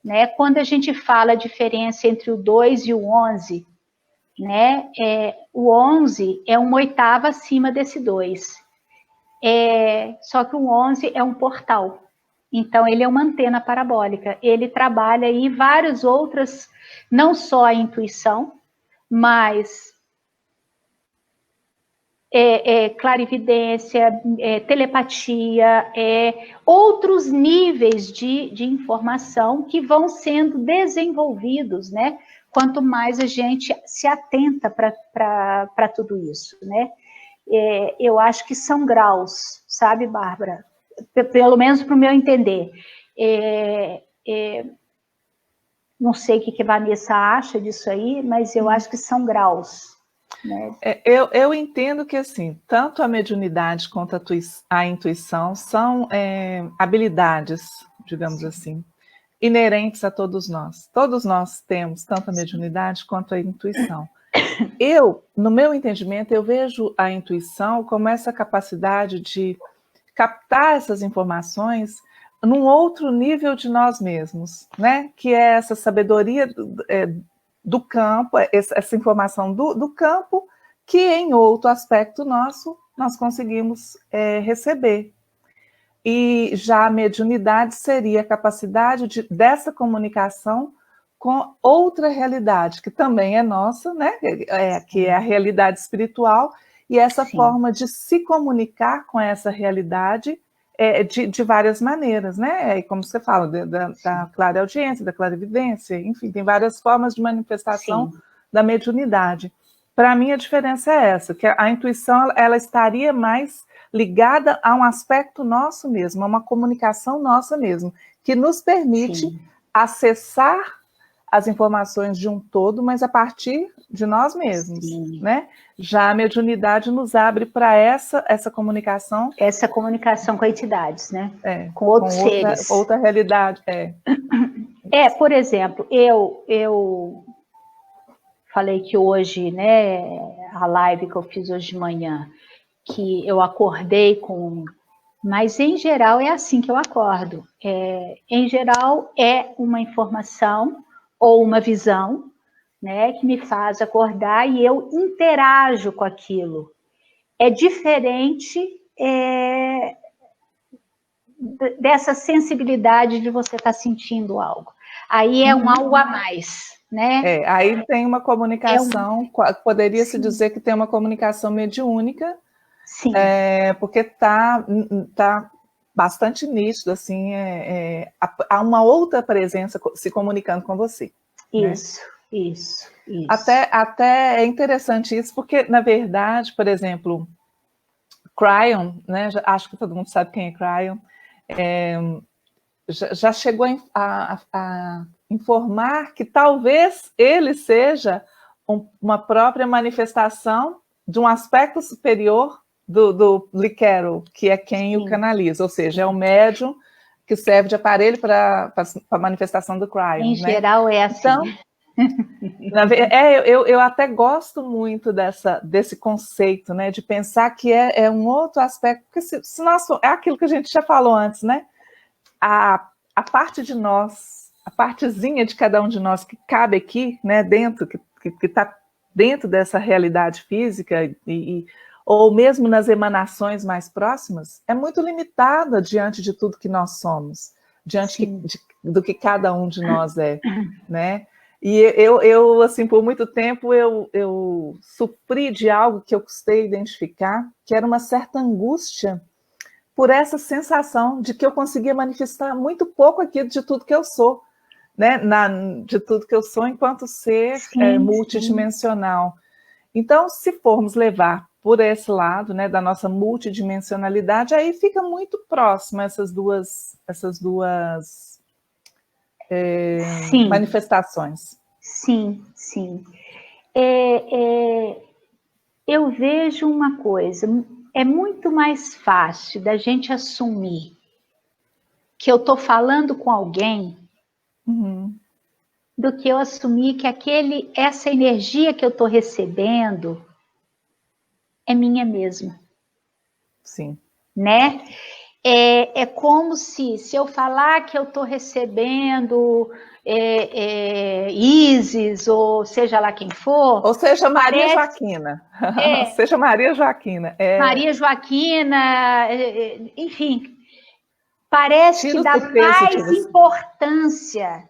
S3: Né? Quando a gente fala a diferença entre o 2 e o 11, né? O 11 é uma oitava acima desse 2. Só que o 11 é um portal. Então, ele é uma antena parabólica. Ele trabalha aí várias outras, não só a intuição, mas clarividência, telepatia, outros níveis de informação que vão sendo desenvolvidos, né? Quanto mais a gente se atenta para tudo isso, né? Eu acho que são graus, sabe, Bárbara? Pelo menos para o meu entender. Não sei o que a Vanessa acha disso aí, mas eu acho que são graus. Né?
S2: Eu entendo que, assim, tanto a mediunidade quanto a intuição são habilidades, digamos assim, inerentes a todos nós. Todos nós temos tanto a mediunidade quanto a intuição. No meu entendimento, eu vejo a intuição como essa capacidade de captar essas informações num outro nível de nós mesmos, né? Que é essa sabedoria do campo, essa informação do campo, que em outro aspecto nosso nós conseguimos receber. E já a mediunidade seria a capacidade dessa comunicação com outra realidade, que também é nossa, né? Que é a realidade espiritual, e essa Sim. forma de se comunicar com essa realidade de várias maneiras, né? Como você fala, da clareaudiência, da clarividência, enfim, tem várias formas de manifestação Sim. da mediunidade. Para mim, a diferença é essa, que a intuição ela estaria mais ligada a um aspecto nosso mesmo, a uma comunicação nossa mesmo, que nos permite Sim. acessar as informações de um todo, mas a partir de nós mesmos, Sim. né? Já a mediunidade nos abre para essa comunicação.
S3: Essa comunicação com entidades, né? Com outros seres.
S2: Outra realidade,
S3: por exemplo, eu falei que hoje, né, a live que eu fiz hoje de manhã, que eu acordei com... Mas, em geral, é assim que eu acordo. Em geral, é uma informação ou uma visão, né, que me faz acordar e eu interajo com aquilo. É diferente dessa sensibilidade de você estar sentindo algo. Aí é um algo a mais, né?
S2: Aí tem uma comunicação, poderia se dizer que tem uma comunicação mediúnica,
S3: Sim.
S2: Porque está bastante nítido, assim, há uma outra presença se comunicando com você.
S3: Isso, né? isso.
S2: Até é interessante isso, porque, na verdade, por exemplo, Cryon, né, acho que todo mundo sabe quem é Cryon, já chegou a informar que talvez ele seja uma própria manifestação de um aspecto superior do Liquero, que é quem Sim. o canaliza, ou seja, é o médium que serve de aparelho para a manifestação do Cryon.
S3: Em geral é assim.
S2: Então, eu até gosto muito desse conceito, né, de pensar que é um outro aspecto, porque se nós, é aquilo que a gente já falou antes, né, a parte de nós, a partezinha de cada um de nós que cabe aqui, né, dentro, que está dentro dessa realidade física, ou mesmo nas emanações mais próximas, é muito limitada diante de tudo que nós somos. diante do que cada um de nós é, né? E eu assim, por muito tempo, eu sofri de algo que eu custei identificar, que era uma certa angústia por essa sensação de que eu conseguia manifestar muito pouco aqui de tudo que eu sou, né? De tudo que eu sou enquanto ser multidimensional. Então, se formos levar por esse lado, né, da nossa multidimensionalidade, aí fica muito próximo essas duas manifestações.
S3: Sim. Eu vejo uma coisa, é muito mais fácil da gente assumir que eu estou falando com alguém do que eu assumir que essa energia que eu estou recebendo é minha mesma.
S2: Sim.
S3: Né? É como se eu falar que eu estou recebendo Isis, ou seja lá quem for...
S2: Ou seja, Maria Joaquina. Seja Maria Joaquina.
S3: Maria Joaquina, enfim, parece que dá mais importância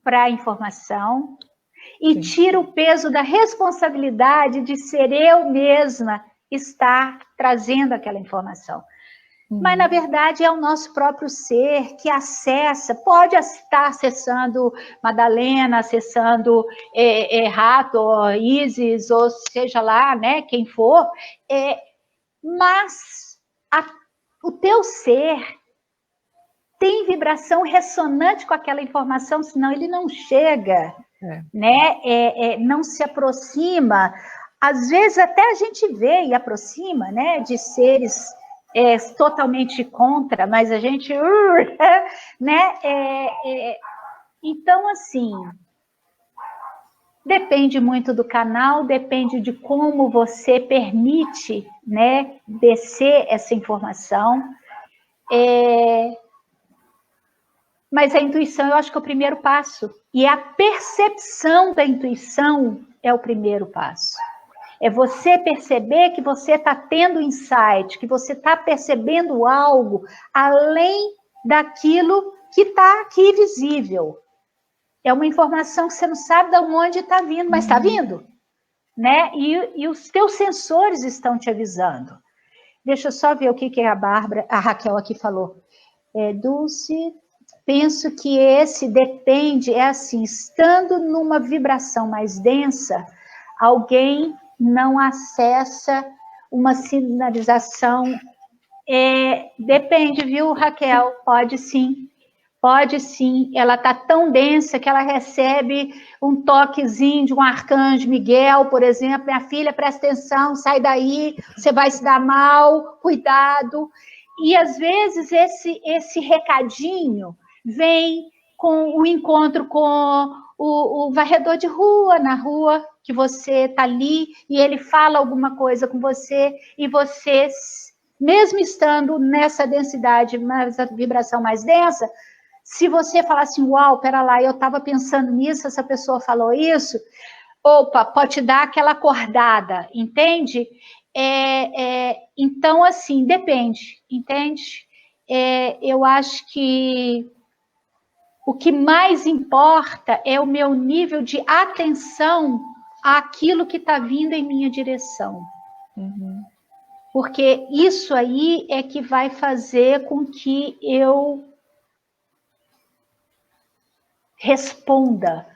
S3: para a informação e tira o peso da responsabilidade de ser eu mesma estar trazendo aquela informação. Mas, na verdade, é o nosso próprio ser que acessa, pode estar acessando Madalena, acessando Rato, ou Isis, ou seja lá, né, quem for, mas o teu ser tem vibração ressonante com aquela informação, senão ele não chega, né, não se aproxima. Às vezes até a gente vê e aproxima, né, de seres... totalmente contra, mas a gente, né? Então, assim, depende muito do canal, depende de como você permite, né, descer essa informação. Mas a intuição, eu acho que é o primeiro passo. E a percepção da intuição é o primeiro passo. É você perceber que você está tendo insight, que você está percebendo algo além daquilo que está aqui visível. É uma informação que você não sabe de onde está vindo, mas está vindo. Né? E os teus sensores estão te avisando. Deixa eu só ver o que a Raquel aqui falou. Dulce, penso que esse depende, assim, estando numa vibração mais densa, alguém não acessa uma sinalização. Depende, viu, Raquel? Pode sim. Ela está tão densa que ela recebe um toquezinho de um arcanjo Miguel, por exemplo. Minha filha, presta atenção, sai daí, você vai se dar mal, cuidado. E às vezes esse recadinho vem com o encontro com o varredor de rua, na rua, que você está ali, e ele fala alguma coisa com você, e você, mesmo estando nessa densidade, nessa vibração mais densa, se você falar assim, uau, pera lá, eu estava pensando nisso, essa pessoa falou isso, opa, pode te dar aquela acordada, entende? Então, assim, depende, entende? Eu acho que o que mais importa é o meu nível de atenção àquilo que está vindo em minha direção. Porque isso aí é que vai fazer com que eu responda.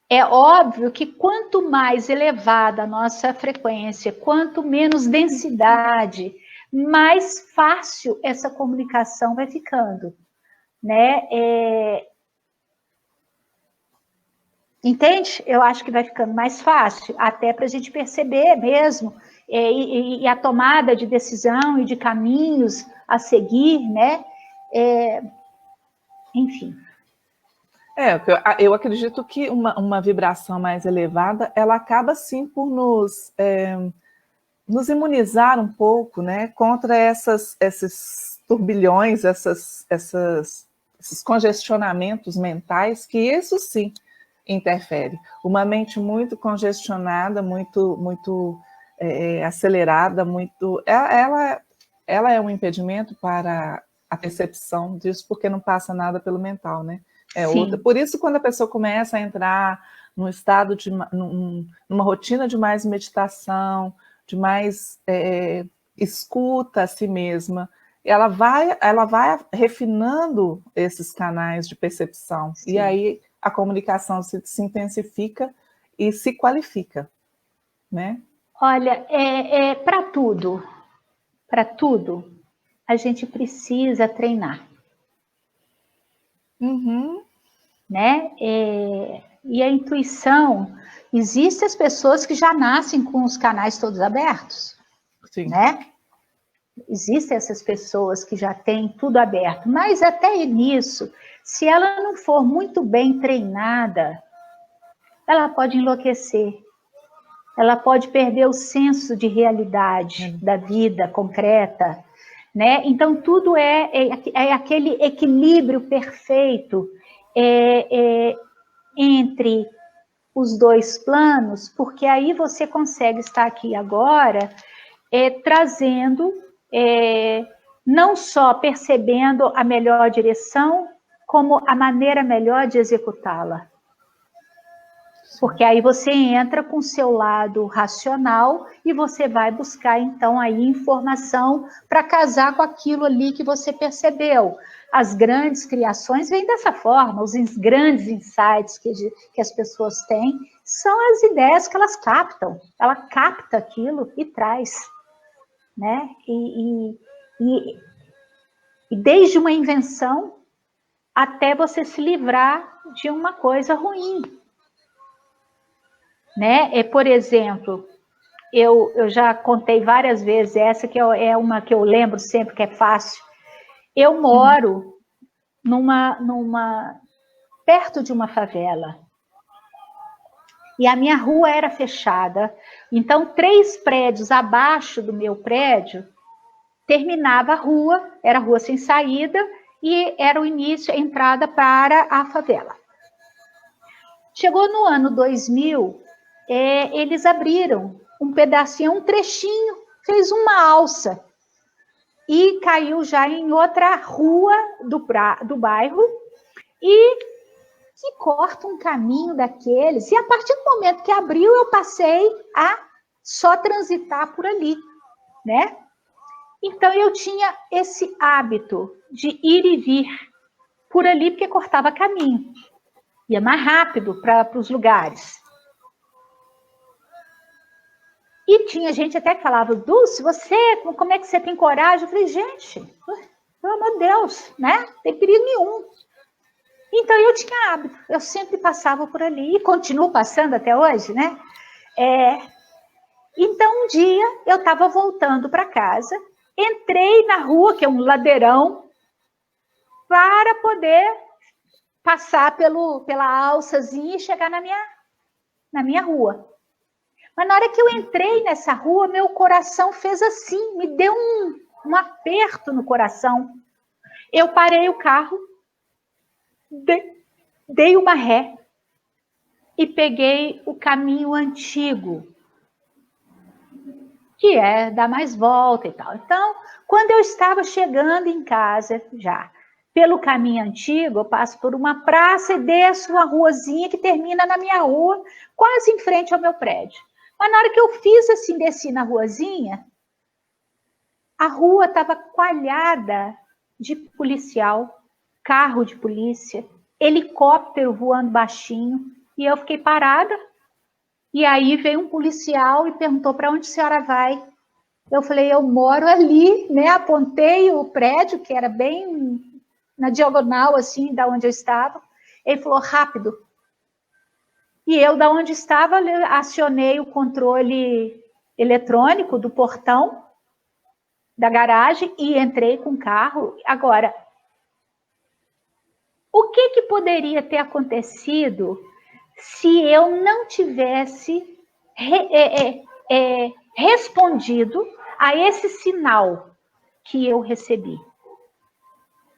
S3: É óbvio que quanto mais elevada a nossa frequência, quanto menos densidade, mais fácil essa comunicação vai ficando, né? Entende? Eu acho que vai ficando mais fácil, até para a gente perceber mesmo, e a tomada de decisão e de caminhos a seguir, né? Enfim.
S2: Eu acredito que uma vibração mais elevada, ela acaba sim por nos imunizar um pouco, né, contra esses turbilhões, esses congestionamentos mentais, que isso sim interfere. Uma mente muito congestionada, muito acelerada, ela é um impedimento para a percepção disso, porque não passa nada pelo mental, né? Outra. Por isso, quando a pessoa começa a entrar num estado de numa rotina de mais meditação, de mais escuta a si mesma, ela vai refinando esses canais de percepção. Sim. E aí a comunicação se intensifica e se qualifica, né?
S3: Olha, para tudo, a gente precisa treinar.
S2: Uhum.
S3: Né? E a intuição, existem as pessoas que já nascem com os canais todos abertos.
S2: Sim.
S3: Né? Existem essas pessoas que já têm tudo aberto, mas até nisso, se ela não for muito bem treinada, ela pode enlouquecer, ela pode perder o senso de realidade da vida concreta, né? Então, tudo é aquele equilíbrio perfeito entre os dois planos, porque aí você consegue estar aqui agora trazendo, não só percebendo a melhor direção, como a maneira melhor de executá-la. Porque aí você entra com o seu lado racional e você vai buscar, então, aí informação para casar com aquilo ali que você percebeu. As grandes criações vêm dessa forma, os grandes insights que as pessoas têm são as ideias que elas captam. Ela capta aquilo e traz, né? E desde uma invenção até você se livrar de uma coisa ruim. Né? Por exemplo, eu já contei várias vezes, essa que é uma que eu lembro sempre, que é fácil. Eu moro perto de uma favela. E a minha rua era fechada. Então, 3 prédios abaixo do meu prédio, terminava a rua, era rua sem saída, e era o início, a entrada para a favela. Chegou no ano 2000, eles abriram um pedacinho, um trechinho, fez uma alça e caiu já em outra rua do bairro e corta um caminho daqueles. E a partir do momento que abriu, eu passei a só transitar por ali, né? Então eu tinha esse hábito de ir e vir por ali porque cortava caminho, ia mais rápido para os lugares. E tinha gente até que falava, Dulce, como é que você tem coragem? Eu falei, gente, pelo amor de Deus, né? Não tem perigo nenhum. Então, eu tinha hábito, eu sempre passava por ali, e continuo passando até hoje, né? Então, um dia, eu estava voltando para casa, entrei na rua, que é um ladeirão, para poder passar pela alçazinha e chegar na minha rua. Mas na hora que eu entrei nessa rua, meu coração fez assim, me deu um aperto no coração. Eu parei o carro, dei uma ré e peguei o caminho antigo, que é dar mais volta e tal. Então, quando eu estava chegando em casa, já pelo caminho antigo, eu passo por uma praça e desço uma ruazinha que termina na minha rua, quase em frente ao meu prédio. Mas na hora que eu fiz assim, desci na ruazinha, a rua estava coalhada de policial, carro de polícia, helicóptero voando baixinho, e eu fiquei parada. E aí veio um policial e perguntou para onde a senhora vai. Eu falei, eu moro ali, né? Apontei o prédio, que era bem na diagonal, assim, da onde eu estava. Ele falou, rápido. E eu, da onde estava, acionei o controle eletrônico do portão da garagem e entrei com o carro. Agora, o que poderia ter acontecido se eu não tivesse respondido a esse sinal que eu recebi?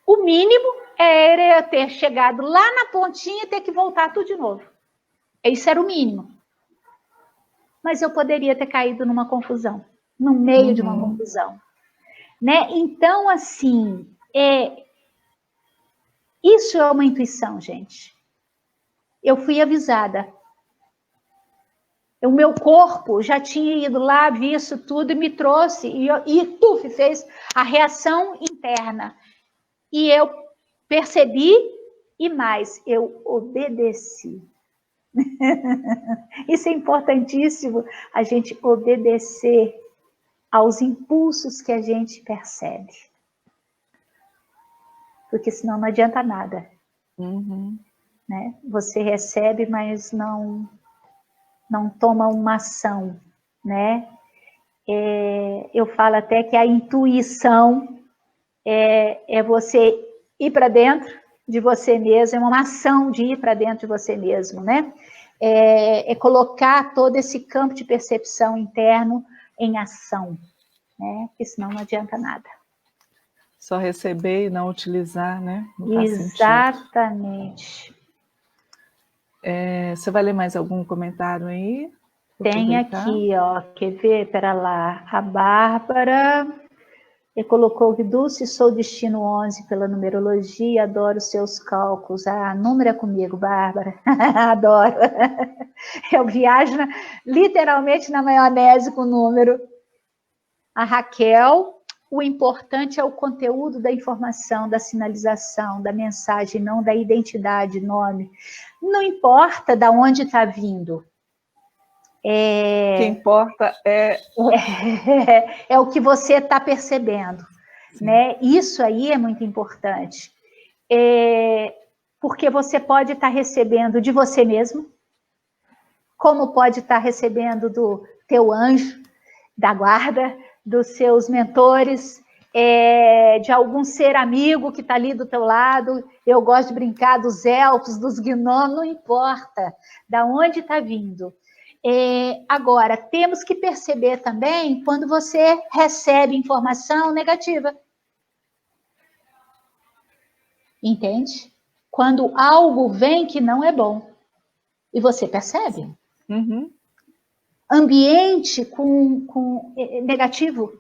S3: O mínimo era eu ter chegado lá na pontinha e ter que voltar tudo de novo. Isso era o mínimo. Mas eu poderia ter caído numa confusão, no meio de uma confusão. Né? Então, assim, Isso é uma intuição, gente. Eu fui avisada. O meu corpo já tinha ido lá, visto tudo e me trouxe, e fez a reação interna. E eu percebi, e mais, eu obedeci. Isso é importantíssimo, a gente obedecer aos impulsos que a gente percebe. Porque senão não adianta nada. Né? Você recebe, mas não toma uma ação, né? Eu falo até que a intuição é você ir para dentro de você mesmo, é uma ação de ir para dentro de você mesmo, né? É colocar todo esse campo de percepção interno em ação, né? Porque senão não adianta nada.
S2: Só receber e não utilizar, né? Não
S3: Exatamente.
S2: Você vai ler mais algum comentário aí?
S3: Tem aqui, ó, quer ver? Pera lá. A Bárbara colocou que Dulce, sou destino 11 pela numerologia, adoro seus cálculos. Número é comigo, Bárbara. Adoro. Eu viajo literalmente na maionese com o número. A Raquel, o importante é o conteúdo da informação, da sinalização, da mensagem, não da identidade, nome. Não importa de onde está vindo.
S2: O que importa é
S3: o que você está percebendo, né? Isso aí é muito importante, porque você pode estar recebendo de você mesmo, como pode estar recebendo do teu anjo, da guarda, dos seus mentores, de algum ser amigo que está ali do teu lado. Eu gosto de brincar dos elfos, dos gnomos, não importa de onde está vindo. Agora, temos que perceber também quando você recebe informação negativa. Entende? Quando algo vem que não é bom. E você percebe? Ambiente com negativo.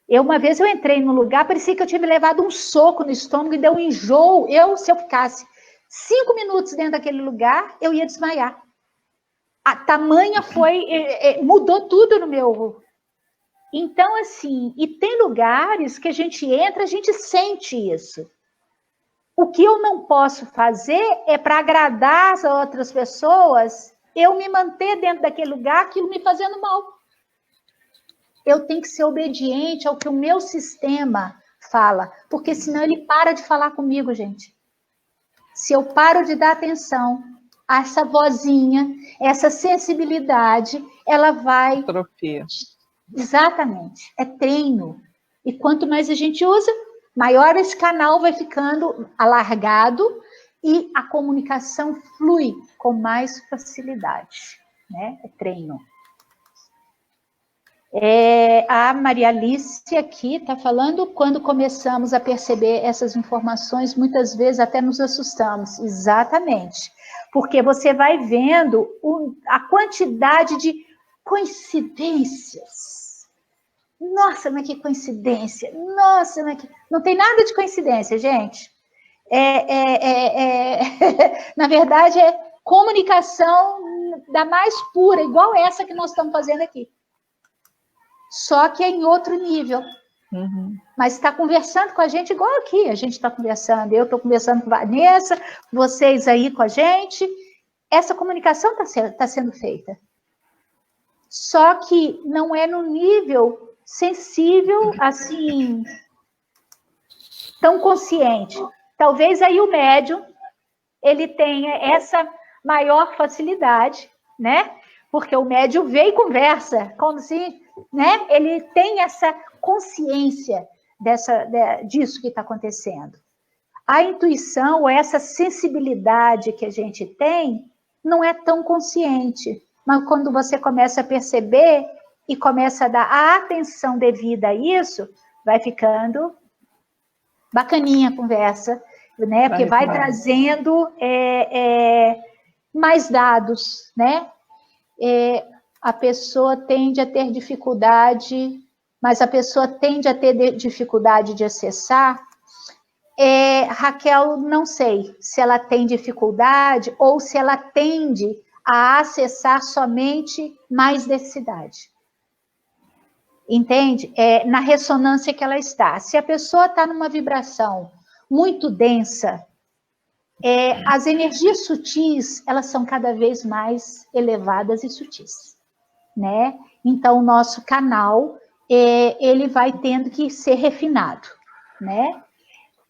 S3: Uma vez eu entrei num lugar, parecia que eu tinha me levado um soco no estômago e deu um enjoo. Se eu ficasse 5 minutos dentro daquele lugar, eu ia desmaiar. A tamanha mudou tudo no meu... Então, assim, e tem lugares que a gente entra, a gente sente isso. O que eu não posso fazer é para agradar as outras pessoas, eu me manter dentro daquele lugar, aquilo me fazendo mal. Eu tenho que ser obediente ao que o meu sistema fala, porque senão ele para de falar comigo, gente. Se eu paro de dar atenção, essa vozinha, essa sensibilidade, ela vai...
S2: Atrofia.
S3: Exatamente, é treino. E quanto mais a gente usa, maior esse canal vai ficando alargado e a comunicação flui com mais facilidade, né? É treino. A Maria Alice aqui está falando, quando começamos a perceber essas informações, muitas vezes até nos assustamos. Exatamente. Porque você vai vendo a quantidade de coincidências. Nossa, mas que coincidência. Nossa, mas que... Não tem nada de coincidência, gente. Na verdade, é comunicação da mais pura, igual essa que nós estamos fazendo aqui. Só que é em outro nível. Mas está conversando com a gente igual aqui, a gente está conversando. Eu estou conversando com a Vanessa, vocês aí com a gente. Essa comunicação está sendo feita. Só que não é no nível sensível, assim, tão consciente. Talvez aí o médium, ele tenha essa maior facilidade, né? Porque o médium vê e conversa, como se, né? Ele tem essa consciência disso que está acontecendo. A intuição, ou essa sensibilidade que a gente tem, não é tão consciente. Mas quando você começa a perceber e começa a dar a atenção devida a isso, vai ficando bacaninha a conversa, né? Porque vai trazendo mais dados, né? A pessoa tende a ter dificuldade mas a pessoa tende a ter dificuldade de acessar. Raquel, não sei se ela tem dificuldade ou se ela tende a acessar somente mais densidade. Entende? Na ressonância que ela está. Se a pessoa está numa vibração muito densa, as energias sutis, elas são cada vez mais elevadas e sutis, né? Então, o nosso canal, ele vai tendo que ser refinado, né?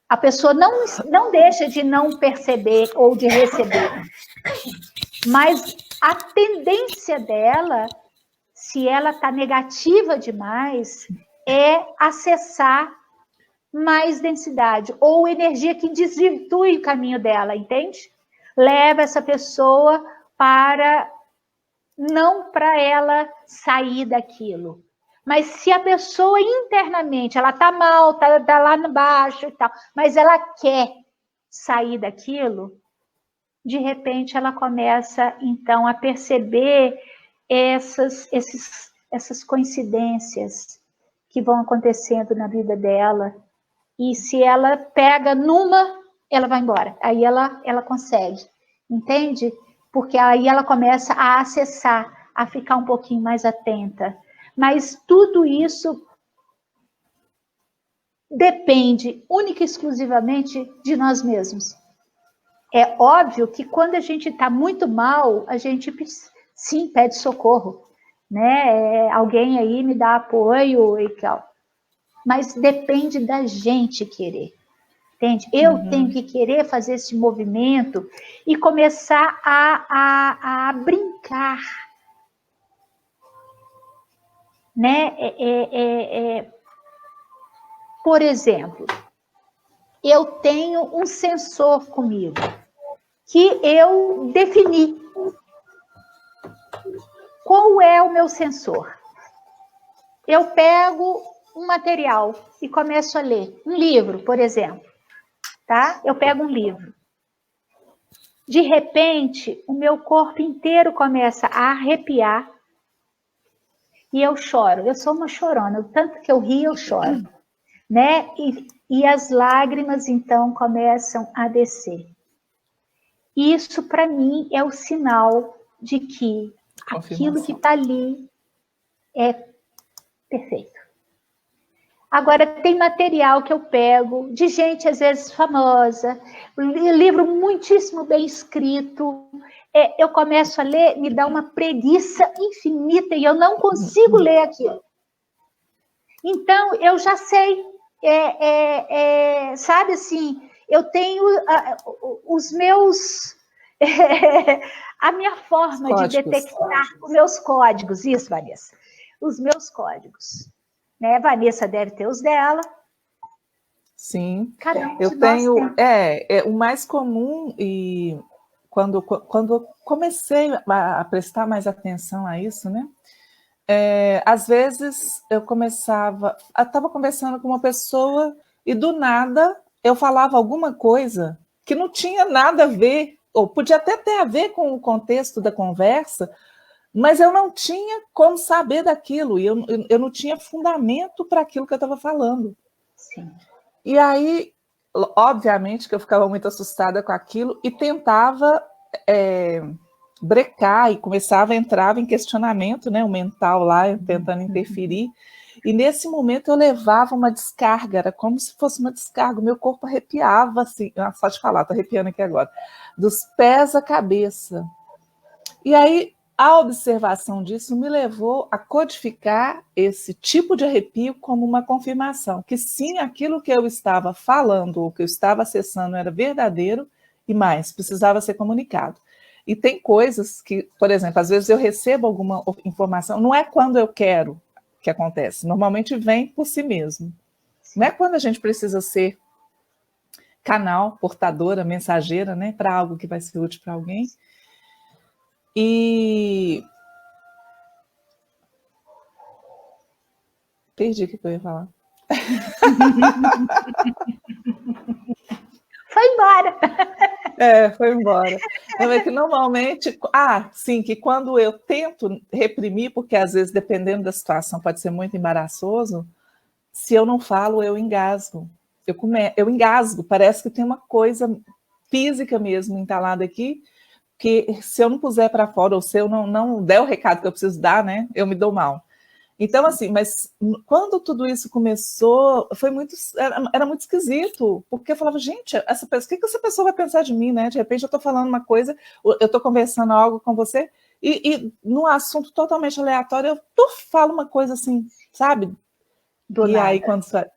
S3: A pessoa não deixa de não perceber ou de receber, mas a tendência dela, se ela está negativa demais, é acessar mais densidade, ou energia que desvirtue o caminho dela, entende? Leva essa pessoa não para ela sair daquilo. Mas se a pessoa internamente, ela está mal, tá lá no baixo e tal, mas ela quer sair daquilo, de repente ela começa, então, a perceber essas coincidências que vão acontecendo na vida dela. E se ela pega numa, ela vai embora. Aí ela consegue, entende? Porque aí ela começa a acessar, a ficar um pouquinho mais atenta. Mas tudo isso depende única e exclusivamente de nós mesmos. É óbvio que quando a gente está muito mal, a gente sim pede socorro, né? Alguém aí me dá apoio e tal. Mas depende da gente querer, entende? Eu tenho que querer fazer esse movimento e começar a brincar, né? Por exemplo, eu tenho um sensor comigo que eu defini. Qual é o meu sensor? Eu pego um material e começo a ler. Um livro, por exemplo. Tá? Eu pego um livro. De repente, o meu corpo inteiro começa a arrepiar e eu choro. Eu sou uma chorona. Tanto que eu rio, eu choro. Né? E as lágrimas, então, começam a descer. Isso, para mim, é o sinal de que aquilo que está ali é perfeito. Agora, tem material que eu pego, de gente, às vezes, famosa, livro muitíssimo bem escrito, eu começo a ler, me dá uma preguiça infinita e eu não consigo ler aquilo. Então, eu já sei, sabe assim, eu tenho os meus... a minha forma de detectar os meus códigos, isso, Vanessa, os meus códigos. Né? Vanessa deve ter os dela.
S2: Sim, eu tenho. O mais comum, e quando eu comecei a prestar mais atenção a isso, né? Às vezes eu estava conversando com uma pessoa e do nada eu falava alguma coisa que não tinha nada a ver, ou podia até ter a ver com o contexto da conversa, mas eu não tinha como saber daquilo, e eu não tinha fundamento para aquilo que eu estava falando.
S3: Sim.
S2: E aí, obviamente, que eu ficava muito assustada com aquilo e tentava brecar e entrava em questionamento, né, o mental lá, tentando interferir. E nesse momento eu levava uma descarga, era como se fosse uma descarga, o meu corpo arrepiava, assim, só de falar, estou arrepiando aqui agora, dos pés à cabeça. E aí, a observação disso me levou a codificar esse tipo de arrepio como uma confirmação, que sim, aquilo que eu estava falando, ou que eu estava acessando era verdadeiro e mais, precisava ser comunicado. E tem coisas que, por exemplo, às vezes eu recebo alguma informação, não é quando eu quero que acontece, normalmente vem por si mesmo. Não é quando a gente precisa ser canal, portadora, mensageira, né, para algo que vai ser útil para alguém. E perdi o que eu ia falar.
S3: Foi embora.
S2: Foi embora. Então, é que normalmente, sim, que quando eu tento reprimir, porque às vezes, dependendo da situação, pode ser muito embaraçoso, se eu não falo, eu engasgo. Eu engasgo, parece que tem uma coisa física mesmo entalada aqui, que se eu não puser para fora, ou se eu não der o recado que eu preciso dar, né, eu me dou mal. Então, assim, mas quando tudo isso começou, era muito esquisito, porque eu falava, gente, o que essa pessoa vai pensar de mim, né? De repente eu estou falando uma coisa, eu estou conversando algo com você, e num assunto totalmente aleatório, eu falo uma coisa assim, sabe?
S3: Do
S2: e
S3: nada.
S2: Aí,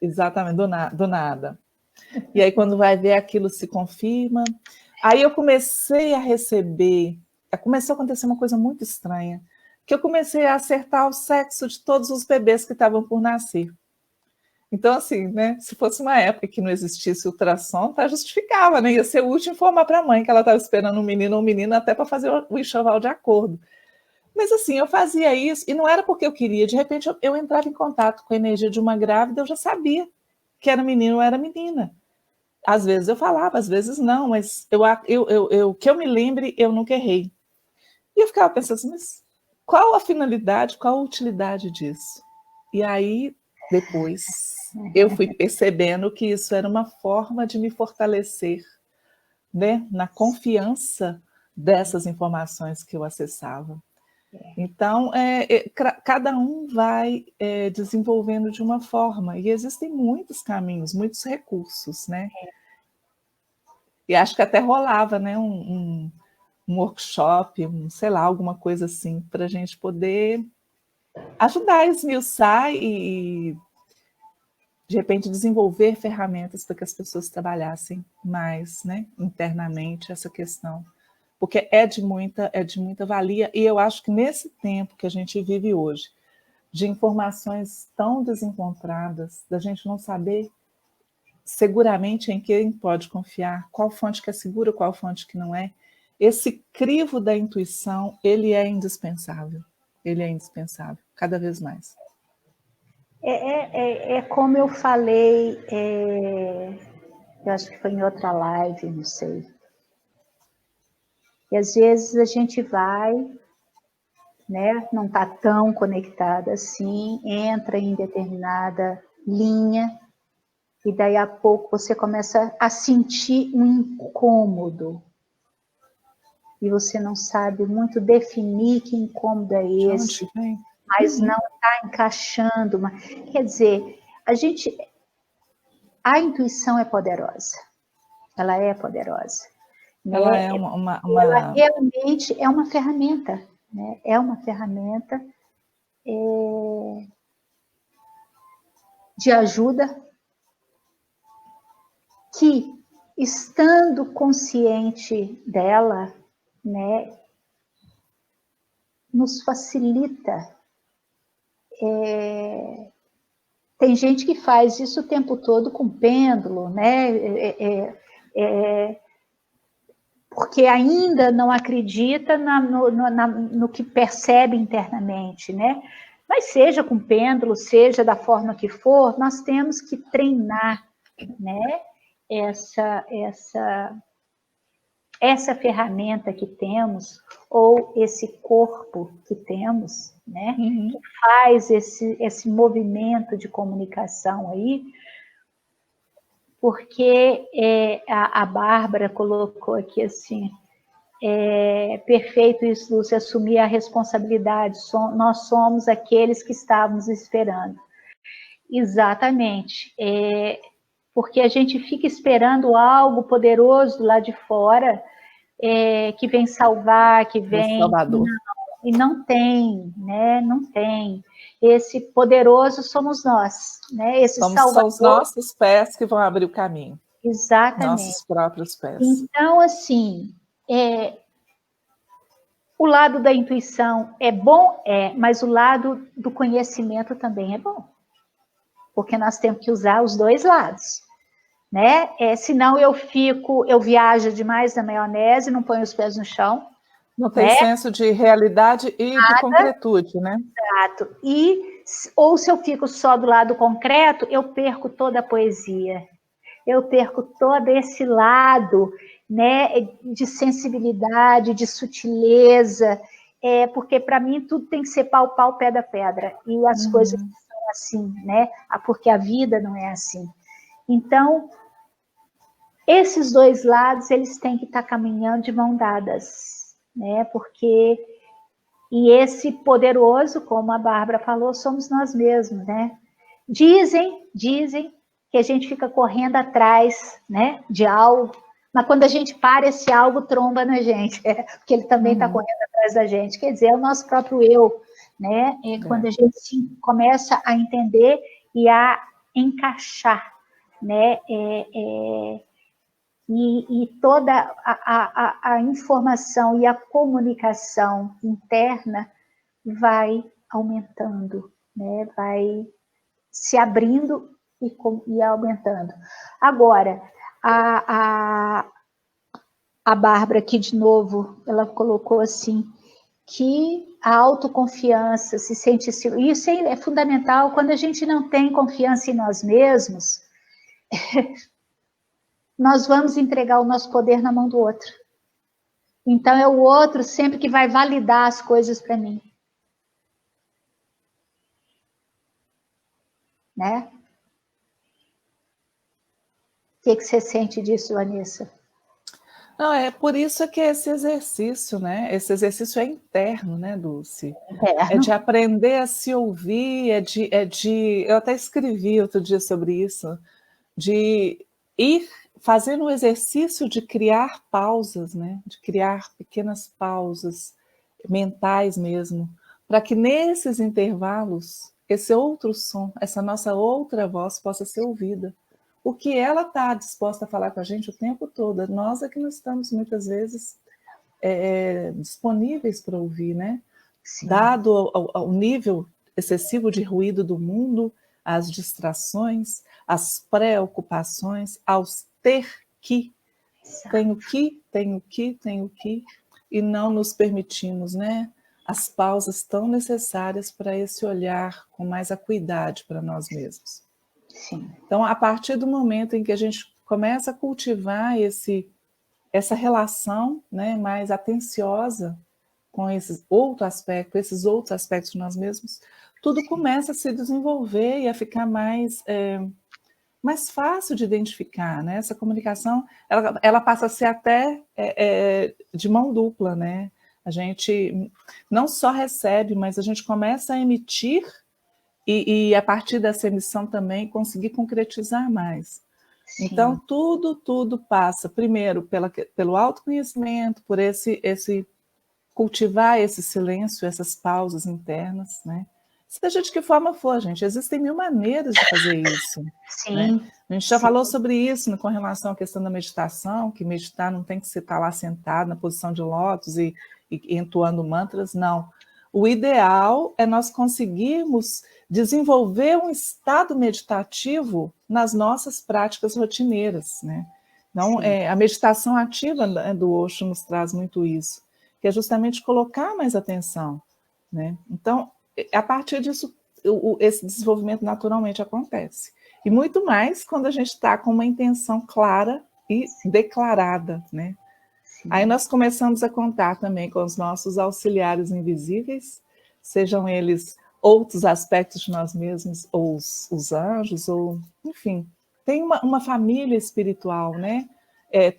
S2: exatamente, do nada. E aí, quando vai ver, aquilo se confirma. Aí eu comecei a receber, começou a acontecer uma coisa muito estranha, que eu comecei a acertar o sexo de todos os bebês que estavam por nascer. Então, assim, né, se fosse uma época que não existisse ultrassom, tá, justificava, né? Ia ser útil informar para a mãe que ela estava esperando um menino ou um menino até para fazer o enxoval de acordo. Mas, assim, eu fazia isso, e não era porque eu queria, de repente eu entrava em contato com a energia de uma grávida, eu já sabia que era menino ou era menina. Às vezes eu falava, às vezes não, mas que eu me lembre, eu nunca errei. E eu ficava pensando assim, mas qual a finalidade, qual a utilidade disso? E aí, depois, eu fui percebendo que isso era uma forma de me fortalecer, né, na confiança dessas informações que eu acessava. Então, cada um vai desenvolvendo de uma forma, e existem muitos caminhos, muitos recursos, né? E acho que até rolava, né, um workshop, sei lá, alguma coisa assim, para a gente poder ajudar a esmiuçar e, de repente, desenvolver ferramentas para que as pessoas trabalhassem mais, né, internamente essa questão. Porque é de muita valia, e eu acho que nesse tempo que a gente vive hoje, de informações tão desencontradas, da gente não saber seguramente em quem pode confiar, qual fonte que é segura, qual fonte que não é, esse crivo da intuição, ele é indispensável. Ele é indispensável, cada vez mais.
S3: É como eu falei, eu acho que foi em outra live, não sei. E às vezes a gente vai, né, não está tão conectada assim, entra em determinada linha, e daí a pouco você começa a sentir um incômodo. E você não sabe muito definir que incômodo é esse, mas não está encaixando. Quer dizer, a intuição é poderosa. Ela é poderosa.
S2: Ela
S3: né?
S2: é
S3: Ela realmente é uma ferramenta, né? É uma ferramenta de ajuda que, estando consciente dela, né, nos facilita. Tem gente que faz isso o tempo todo com pêndulo, né? Porque ainda não acredita no que percebe internamente, né? Mas seja com pêndulo, seja da forma que for, nós temos que treinar, né? Essa ferramenta que temos, ou esse corpo que temos, né? Que faz esse movimento de comunicação aí, porque a Bárbara colocou aqui assim, perfeito isso, Lúcia, assumir a responsabilidade, nós somos aqueles que estávamos esperando. Exatamente, porque a gente fica esperando algo poderoso lá de fora, que vem salvar, que vem...
S2: Salvador.
S3: E não tem, né? Não tem. Esse poderoso somos nós, né? Esse Salvador...
S2: São os nossos pés que vão abrir o caminho.
S3: Exatamente.
S2: Nossos próprios pés.
S3: Então, assim, o lado da intuição é bom, mas o lado do conhecimento também é bom. Porque nós temos que usar os dois lados, né? Senão eu viajo demais na maionese, não ponho os pés no chão.
S2: Não tem senso de realidade e de concretude, né?
S3: Exato. Ou se eu fico só do lado concreto, eu perco toda a poesia. Eu perco todo esse lado né, de sensibilidade, de sutileza, porque para mim tudo tem que ser pau, pau, pedra, pedra, e as coisas não são assim, né, porque a vida não é assim. Então, esses dois lados, eles têm que estar caminhando de mão dadas, né, porque, e esse poderoso, como a Bárbara falou, somos nós mesmos, né. Dizem que a gente fica correndo atrás, né, de algo, mas quando a gente para, esse algo tromba na gente, porque ele também está correndo atrás da gente, quer dizer, é o nosso próprio eu, né, quando a gente começa a entender e a encaixar, né, e toda a informação e a comunicação interna vai aumentando, né, vai se abrindo e aumentando. Agora, a Bárbara aqui de novo, ela colocou assim, que a autoconfiança, se sente... Isso é fundamental, quando a gente não tem confiança em nós mesmos, nós vamos entregar o nosso poder na mão do outro. Então, é o outro sempre que vai validar as coisas para mim. Né? O que você sente disso, Vanessa?
S2: Não, é por isso que esse exercício, né? Esse exercício é interno, né, Dulce? É de aprender a se ouvir, eu até escrevi outro dia sobre isso, de ir fazendo o exercício de criar pausas, né? De criar pequenas pausas mentais mesmo, para que nesses intervalos esse outro som, essa nossa outra voz possa ser ouvida. O que ela está disposta a falar com a gente o tempo todo, nós é que não estamos muitas vezes disponíveis para ouvir, né? Sim. Dado ao nível excessivo de ruído do mundo, as distrações, as preocupações, aos ter que, tenho que, e não nos permitimos, né? As pausas tão necessárias para esse olhar com mais acuidade para nós mesmos. Sim. Então, a partir do momento em que a gente começa a cultivar essa relação, né, mais atenciosa com esses outros aspectos de nós mesmos, tudo começa a se desenvolver e a ficar mais fácil de identificar, né? Essa comunicação, ela passa a ser até de mão dupla, né? A gente não só recebe, mas a gente começa a emitir e a partir dessa emissão também conseguir concretizar mais. Sim. Então, tudo passa, primeiro, pelo autoconhecimento, por esse cultivar esse silêncio, essas pausas internas, né? Seja de que forma for, gente, existem mil maneiras de fazer isso. Sim. Né? A gente já falou sobre isso com relação à questão da meditação, que meditar não tem que ser estar lá sentado na posição de lótus e entoando mantras, não. O ideal é nós conseguirmos desenvolver um estado meditativo nas nossas práticas rotineiras, né? Então, a meditação ativa do Osho nos traz muito isso, que é justamente colocar mais atenção, né? Então, a partir disso, esse desenvolvimento naturalmente acontece. E muito mais quando a gente está com uma intenção clara e declarada, né? Sim. Aí nós começamos a contar também com os nossos auxiliares invisíveis, sejam eles outros aspectos de nós mesmos, ou os anjos, ou enfim, tem uma família espiritual, né?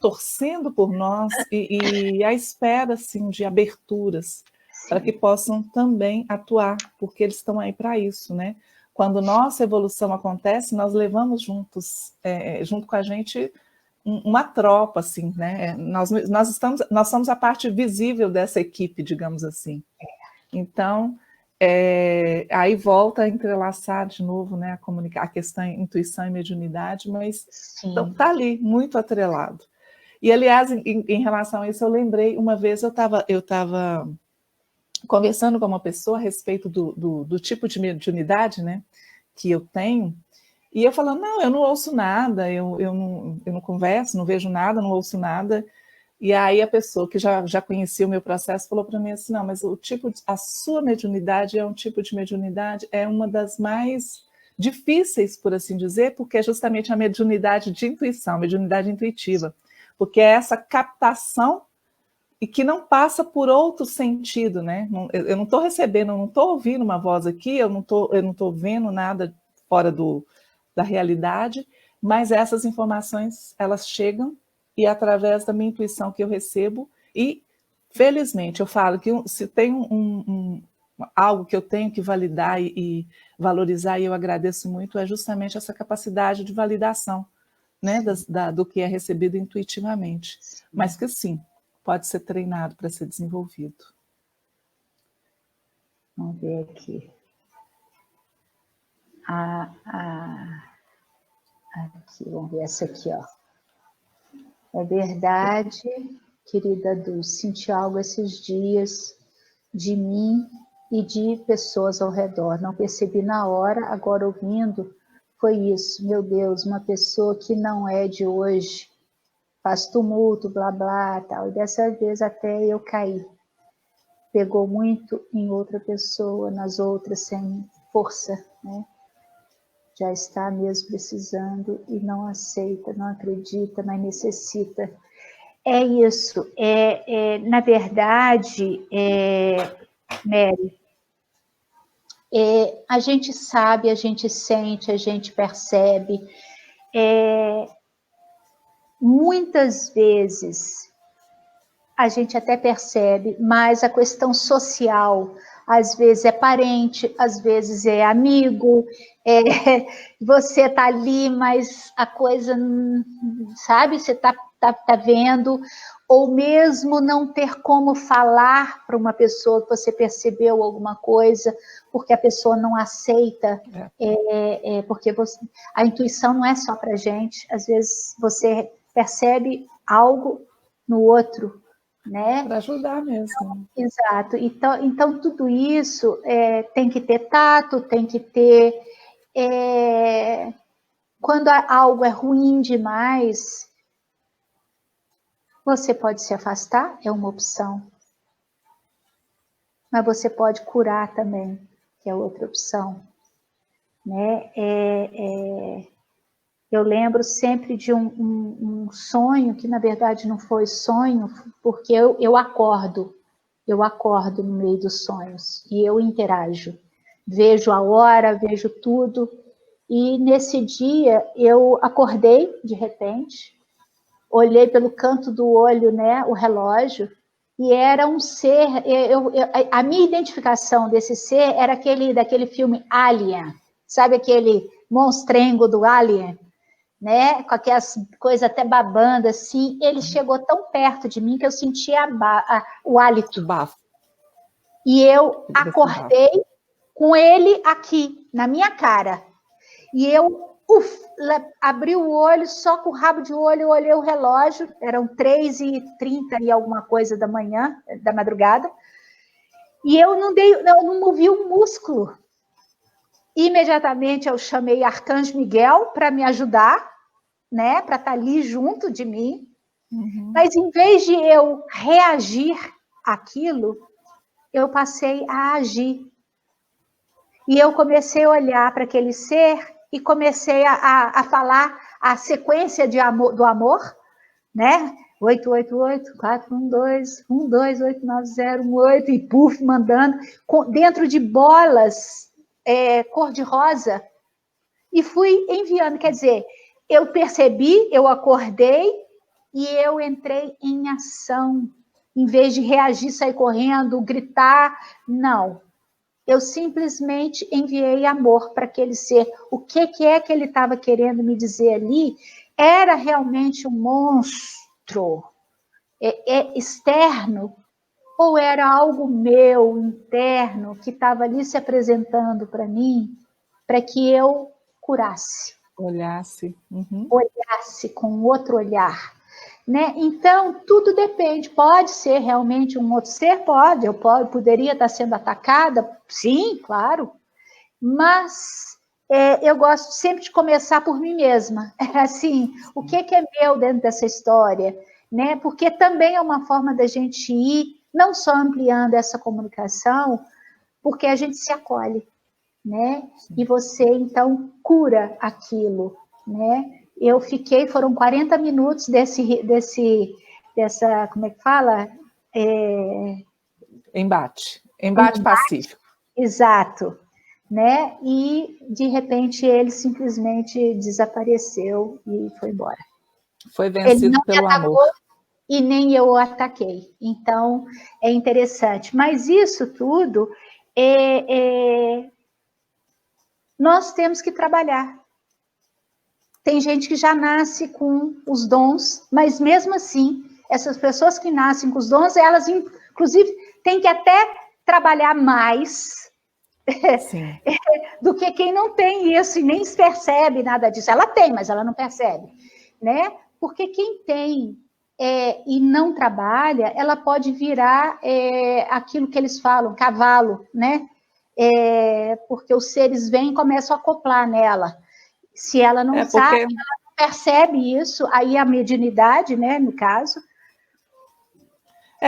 S2: Torcendo por nós e à espera, assim, de aberturas, sim, para que possam também atuar, porque eles estão aí para isso, né? Quando nossa evolução acontece, nós levamos junto com a gente uma tropa, assim, né? Nós somos a parte visível dessa equipe, digamos assim. Então, aí volta a entrelaçar de novo, né, a questão intuição e mediunidade, mas está ali, muito atrelado. E, aliás, em relação a isso, eu lembrei, uma vez eu estava conversando com uma pessoa a respeito do tipo de mediunidade, né, que eu tenho, e eu falando, não, eu não ouço nada, eu não converso, não vejo nada, não ouço nada. E aí a pessoa que já conhecia o meu processo falou para mim assim, não, mas a sua mediunidade é um tipo de mediunidade, é uma das mais difíceis, por assim dizer, porque é justamente a mediunidade de intuição, mediunidade intuitiva. porque é essa captação e que não passa por outro sentido, né? Eu não estou recebendo, eu não estou ouvindo uma voz aqui, eu não estou vendo nada fora da realidade, mas essas informações, elas chegam e através da minha intuição que eu recebo, e felizmente eu falo que se tem algo que eu tenho que validar e valorizar, e eu agradeço muito, é justamente essa capacidade de validação, né, do que é recebido intuitivamente. Mas que sim, pode ser treinado para ser desenvolvido.
S3: Vamos ver aqui. Aqui, vamos ver essa aqui, ó. É verdade, querida Dulce, senti algo esses dias de mim e de pessoas ao redor. Não percebi na hora, agora ouvindo, foi isso. Meu Deus, uma pessoa que não é de hoje, faz tumulto, blá, blá, tal. E dessa vez até eu caí. Pegou muito em outra pessoa, nas outras, sem força, né? Já está mesmo precisando e não aceita, não acredita, mas necessita. É isso. Na verdade, Mary, a gente sabe, a gente sente, a gente percebe. Muitas vezes a gente até percebe, mas a questão social, às vezes é parente, às vezes é amigo, você está ali, mas a coisa, sabe, você está vendo, ou mesmo não ter como falar para uma pessoa que você percebeu alguma coisa, porque a pessoa não aceita, porque a intuição não é só para a gente, às vezes você percebe algo no outro, né?
S2: Para ajudar mesmo.
S3: Exato. Então tudo isso tem que ter tato, tem que ter... quando algo é ruim demais, você pode se afastar, é uma opção. Mas você pode curar também, que é outra opção. Né? Eu lembro sempre de um sonho, que na verdade não foi sonho, porque eu acordo no meio dos sonhos, e eu interajo. Vejo a hora, vejo tudo, e nesse dia eu acordei de repente, olhei pelo canto do olho, né, o relógio, e era um ser, a minha identificação desse ser era daquele filme Alien, sabe aquele monstrengo do Alien? Né, com aquelas coisas até babando assim, ele chegou tão perto de mim que eu senti o hálito.
S2: Bafo.
S3: E eu acordei com ele aqui, na minha cara. E eu abri o olho, só com o rabo de olho, eu olhei o relógio, eram 3h30 e alguma coisa da manhã, da madrugada, e eu não movi um músculo. Imediatamente eu chamei Arcanjo Miguel para me ajudar, né, para estar ali junto de mim, mas em vez de eu reagir àquilo, eu passei a agir. E eu comecei a olhar para aquele ser e comecei a falar a sequência do amor, né? 888-412-1289018, e puff, mandando, dentro de bolas cor-de-rosa, e fui enviando, quer dizer, eu percebi, eu acordei e eu entrei em ação. Em vez de reagir, sair correndo, gritar, não. Eu simplesmente enviei amor para aquele ser. O que é que ele estava querendo me dizer ali? Era realmente um monstro externo? Ou era algo meu, interno, que estava ali se apresentando para mim, para que eu curasse?
S2: Olhasse.
S3: Olhasse com outro olhar. Né? Então, tudo depende. Pode ser realmente um outro ser? Pode. Eu poderia estar sendo atacada? Sim, claro. Mas eu gosto sempre de começar por mim mesma. Assim, o que é meu dentro dessa história? Né? Porque também é uma forma da gente ir, não só ampliando essa comunicação, porque a gente se acolhe. Né? E você, então, cura aquilo, né? eu fiquei, foram 40 minutos dessa, como é que fala?
S2: Embate pacífico.
S3: Exato, né? E, de repente, ele simplesmente desapareceu e foi embora.
S2: Foi vencido pelo amor.
S3: E nem eu o ataquei. Então, é interessante. Mas isso tudo, nós temos que trabalhar. Tem gente que já nasce com os dons, mas mesmo assim, essas pessoas que nascem com os dons, elas, inclusive, têm que até trabalhar mais do que quem não tem isso e nem percebe nada disso. Ela tem, mas ela não percebe, né? Porque quem tem e não trabalha, ela pode virar aquilo que eles falam, cavalo, né? Porque os seres vêm e começam a acoplar nela. Se ela não sabe, ela não percebe isso, aí a mediunidade, né, no caso.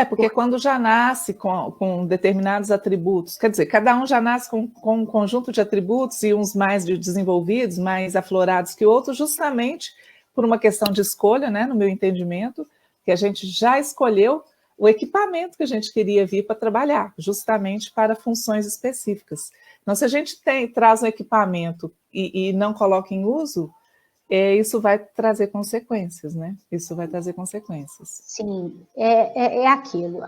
S2: Porque quando já nasce com determinados atributos, quer dizer, cada um já nasce com um conjunto de atributos, e uns mais desenvolvidos, mais aflorados que outros, justamente por uma questão de escolha, né, no meu entendimento, que a gente já escolheu o equipamento que a gente queria vir para trabalhar, justamente para funções específicas. Então, se a gente traz um equipamento e não coloca em uso, isso vai trazer consequências, né? Isso vai trazer consequências.
S3: Sim, é aquilo.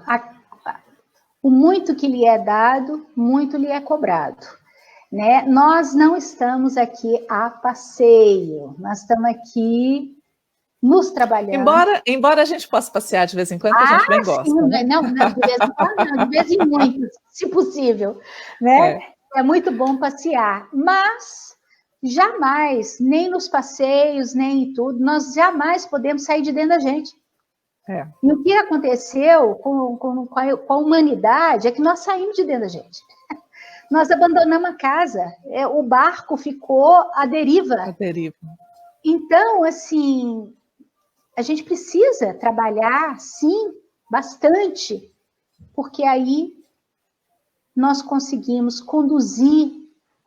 S3: O muito que lhe é dado, muito lhe é cobrado, né? Nós não estamos aqui a passeio, nós estamos aqui nos trabalhando.
S2: Embora a gente possa passear de vez em quando, que a gente bem gosta.
S3: Sim, né? Não, de vez em quando não, de vez em muito, se possível, né? É muito bom passear, mas jamais, nem nos passeios, nem em tudo, nós jamais podemos sair de dentro da gente. E o que aconteceu com a humanidade é que nós saímos de dentro da gente. Nós abandonamos a casa, o barco ficou à deriva. Então, assim, a gente precisa trabalhar, sim, bastante, porque aí nós conseguimos conduzir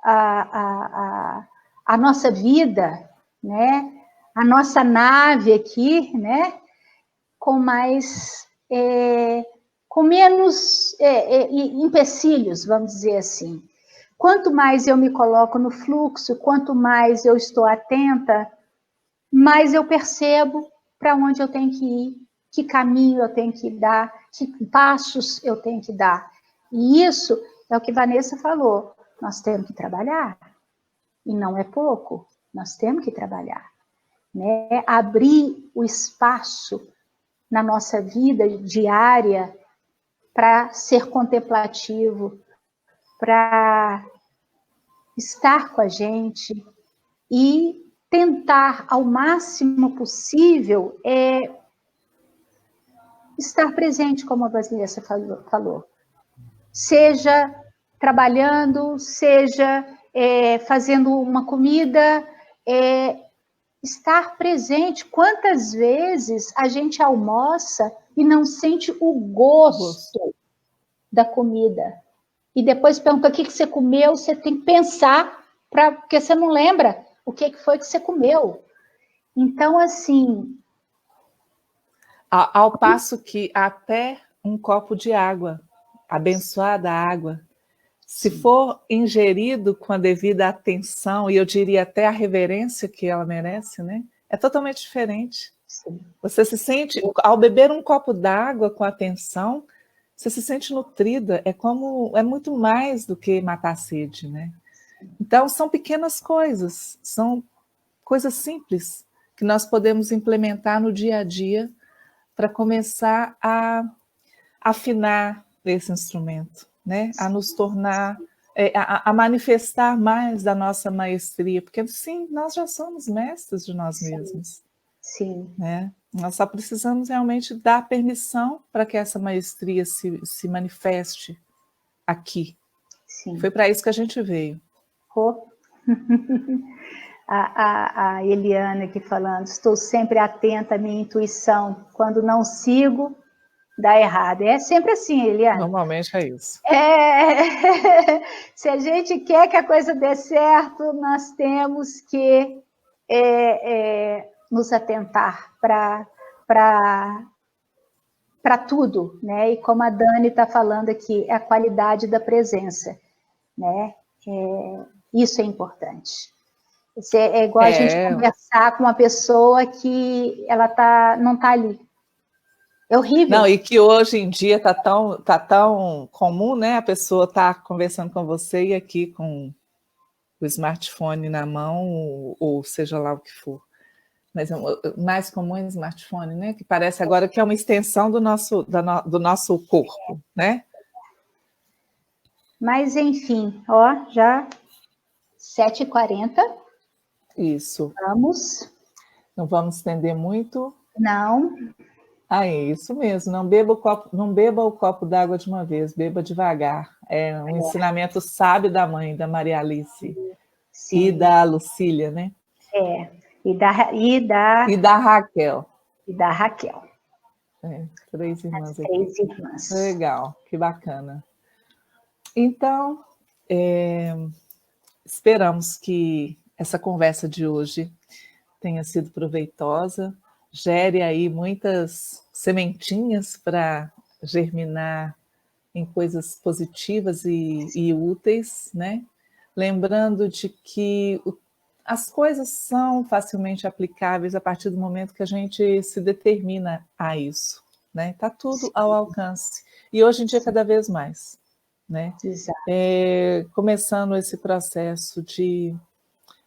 S3: a nossa vida, né? A nossa nave aqui, né? Com menos empecilhos, vamos dizer assim. Quanto mais eu me coloco no fluxo, quanto mais eu estou atenta, mais eu percebo para onde eu tenho que ir, que caminho eu tenho que dar, que passos eu tenho que dar. E isso é o que Vanessa falou, nós temos que trabalhar. E não é pouco, nós temos que trabalhar, né? Abrir o espaço na nossa vida diária para ser contemplativo, para estar com a gente e tentar ao máximo possível estar presente, como a Vanessa falou. Seja trabalhando, seja fazendo uma comida, estar presente. Quantas vezes a gente almoça e não sente o gosto da comida? E depois pergunta o que você comeu, você tem que pensar, porque você não lembra o que foi que você comeu. Então, assim...
S2: Ao passo que até um copo de água, abençoada água, se for ingerido com a devida atenção, e eu diria até a reverência que ela merece, né? É totalmente diferente.
S3: Sim.
S2: Você se sente, ao beber um copo d'água com atenção, você se sente nutrida, é muito mais do que matar a sede, né? Então, são pequenas coisas, são coisas simples que nós podemos implementar no dia a dia para começar a afinar esse instrumento, né? A nos tornar, a manifestar mais da nossa maestria, porque sim, nós já somos mestres de nós mesmos.
S3: Sim.
S2: Né? Nós só precisamos realmente dar permissão para que essa maestria se manifeste aqui.
S3: Sim.
S2: Foi para isso que a gente veio.
S3: A Eliana aqui falando, estou sempre atenta à minha intuição, quando não sigo, dá errado. É sempre assim, Eliana.
S2: Normalmente é isso.
S3: Se a gente quer que a coisa dê certo, nós temos que nos atentar para tudo, né? E como a Dani está falando aqui, é a qualidade da presença, né? Isso é importante. É igual a gente conversar com uma pessoa que ela não está ali. É horrível.
S2: Não, e que hoje em dia tá tão comum, né? A pessoa tá conversando com você e aqui com o smartphone na mão, ou seja lá o que for. Mas mais comum é o smartphone, né? Que parece agora que é uma extensão do nosso corpo, né?
S3: Mas, enfim, ó, já 7h40.
S2: Isso.
S3: Vamos.
S2: Não vamos estender muito.
S3: Não.
S2: É isso mesmo. Não beba o copo d'água de uma vez, beba devagar. É um ensinamento sábio da mãe, da Maria Alice. Sim. E da Lucília, né?
S3: E da
S2: Raquel.
S3: E da Raquel.
S2: 3 irmãs aqui.
S3: 3 irmãs.
S2: Legal, que bacana. Então, esperamos que essa conversa de hoje tenha sido proveitosa, gere aí muitas sementinhas para germinar em coisas positivas e úteis, né? Lembrando de que as coisas são facilmente aplicáveis a partir do momento que a gente se determina a isso, né? Está tudo ao alcance. E hoje em dia, cada vez mais, né?
S3: Exato.
S2: Começando esse processo de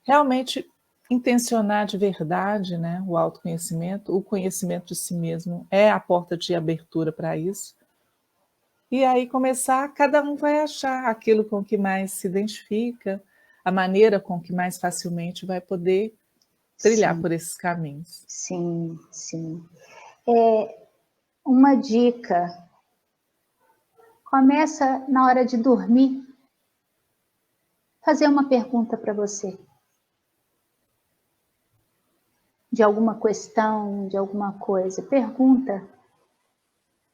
S2: realmente intencionar de verdade, né? O autoconhecimento, o conhecimento de si mesmo é a porta de abertura para isso. E aí começar, cada um vai achar aquilo com que mais se identifica, a maneira com que mais facilmente vai poder trilhar por esses caminhos.
S3: Sim, sim. Uma dica, começa na hora de dormir, fazer uma pergunta para você. De alguma questão, de alguma coisa, pergunta.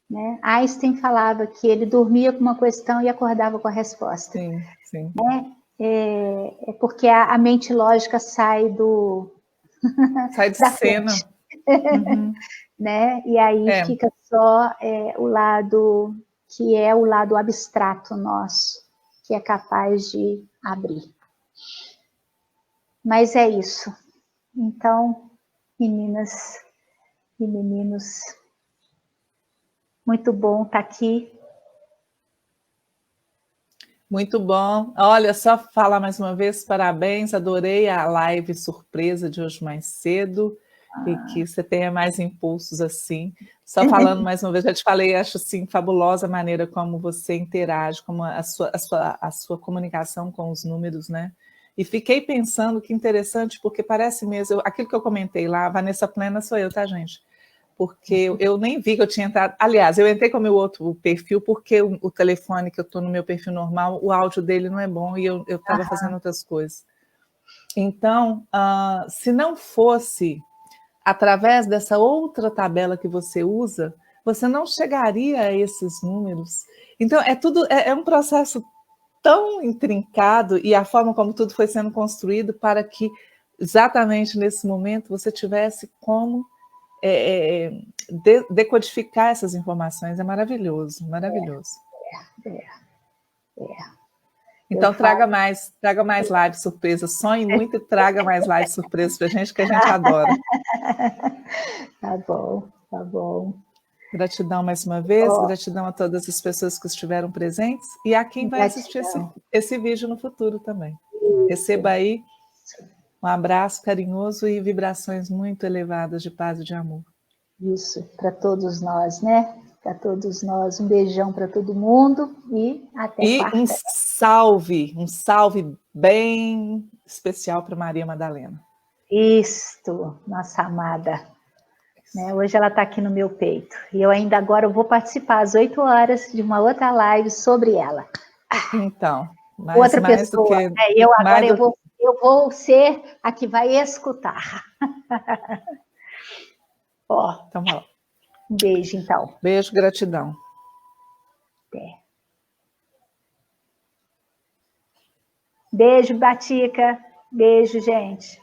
S3: Né? Einstein falava que ele dormia com uma questão e acordava com a resposta.
S2: Sim, sim.
S3: Né? É porque a mente lógica sai
S2: sai de cena.
S3: Uhum. Né? E aí fica só o lado que é o lado abstrato nosso, que é capaz de abrir. Mas é isso. Então, meninas e meninos, muito bom estar aqui.
S2: Muito bom. Olha, só falar mais uma vez, parabéns, adorei a live surpresa de hoje mais cedo, e que você tenha mais impulsos assim. Só falando mais uma vez, já te falei, acho assim, fabulosa a maneira como você interage, como a sua comunicação com os números, né? E fiquei pensando que interessante, porque parece mesmo, aquilo que eu comentei lá, a Vanessa Plena sou eu, tá, gente? Porque eu nem vi que eu tinha entrado. Aliás, eu entrei com o meu outro perfil, porque o telefone que eu estou no meu perfil normal, o áudio dele não é bom e eu estava fazendo outras coisas. Então, se não fosse através dessa outra tabela que você usa, você não chegaria a esses números. Então, é um processo tão intrincado e a forma como tudo foi sendo construído para que, exatamente nesse momento, você tivesse como decodificar essas informações. É maravilhoso, maravilhoso. Então traga mais lives surpresas, sonhe muito e traga mais lives surpresas para a gente, que a gente adora.
S3: Tá bom, tá bom.
S2: Gratidão mais uma vez, gratidão a todas as pessoas que estiveram presentes e a quem vai assistir esse vídeo no futuro também. Receba aí um abraço carinhoso e vibrações muito elevadas de paz e de amor.
S3: Isso, para todos nós, né? Para todos nós. Um beijão para todo mundo e até quarta.
S2: E um salve bem especial para Maria Madalena.
S3: Isto, nossa amada. Né? Hoje ela está aqui no meu peito. E eu ainda agora vou participar às 8 horas de uma outra live sobre ela.
S2: Então,
S3: outra pessoa. Eu vou ser a que vai escutar.
S2: Então, vai lá.
S3: Um beijo, então.
S2: Beijo, gratidão.
S3: Até. Beijo, Batica. Beijo, gente.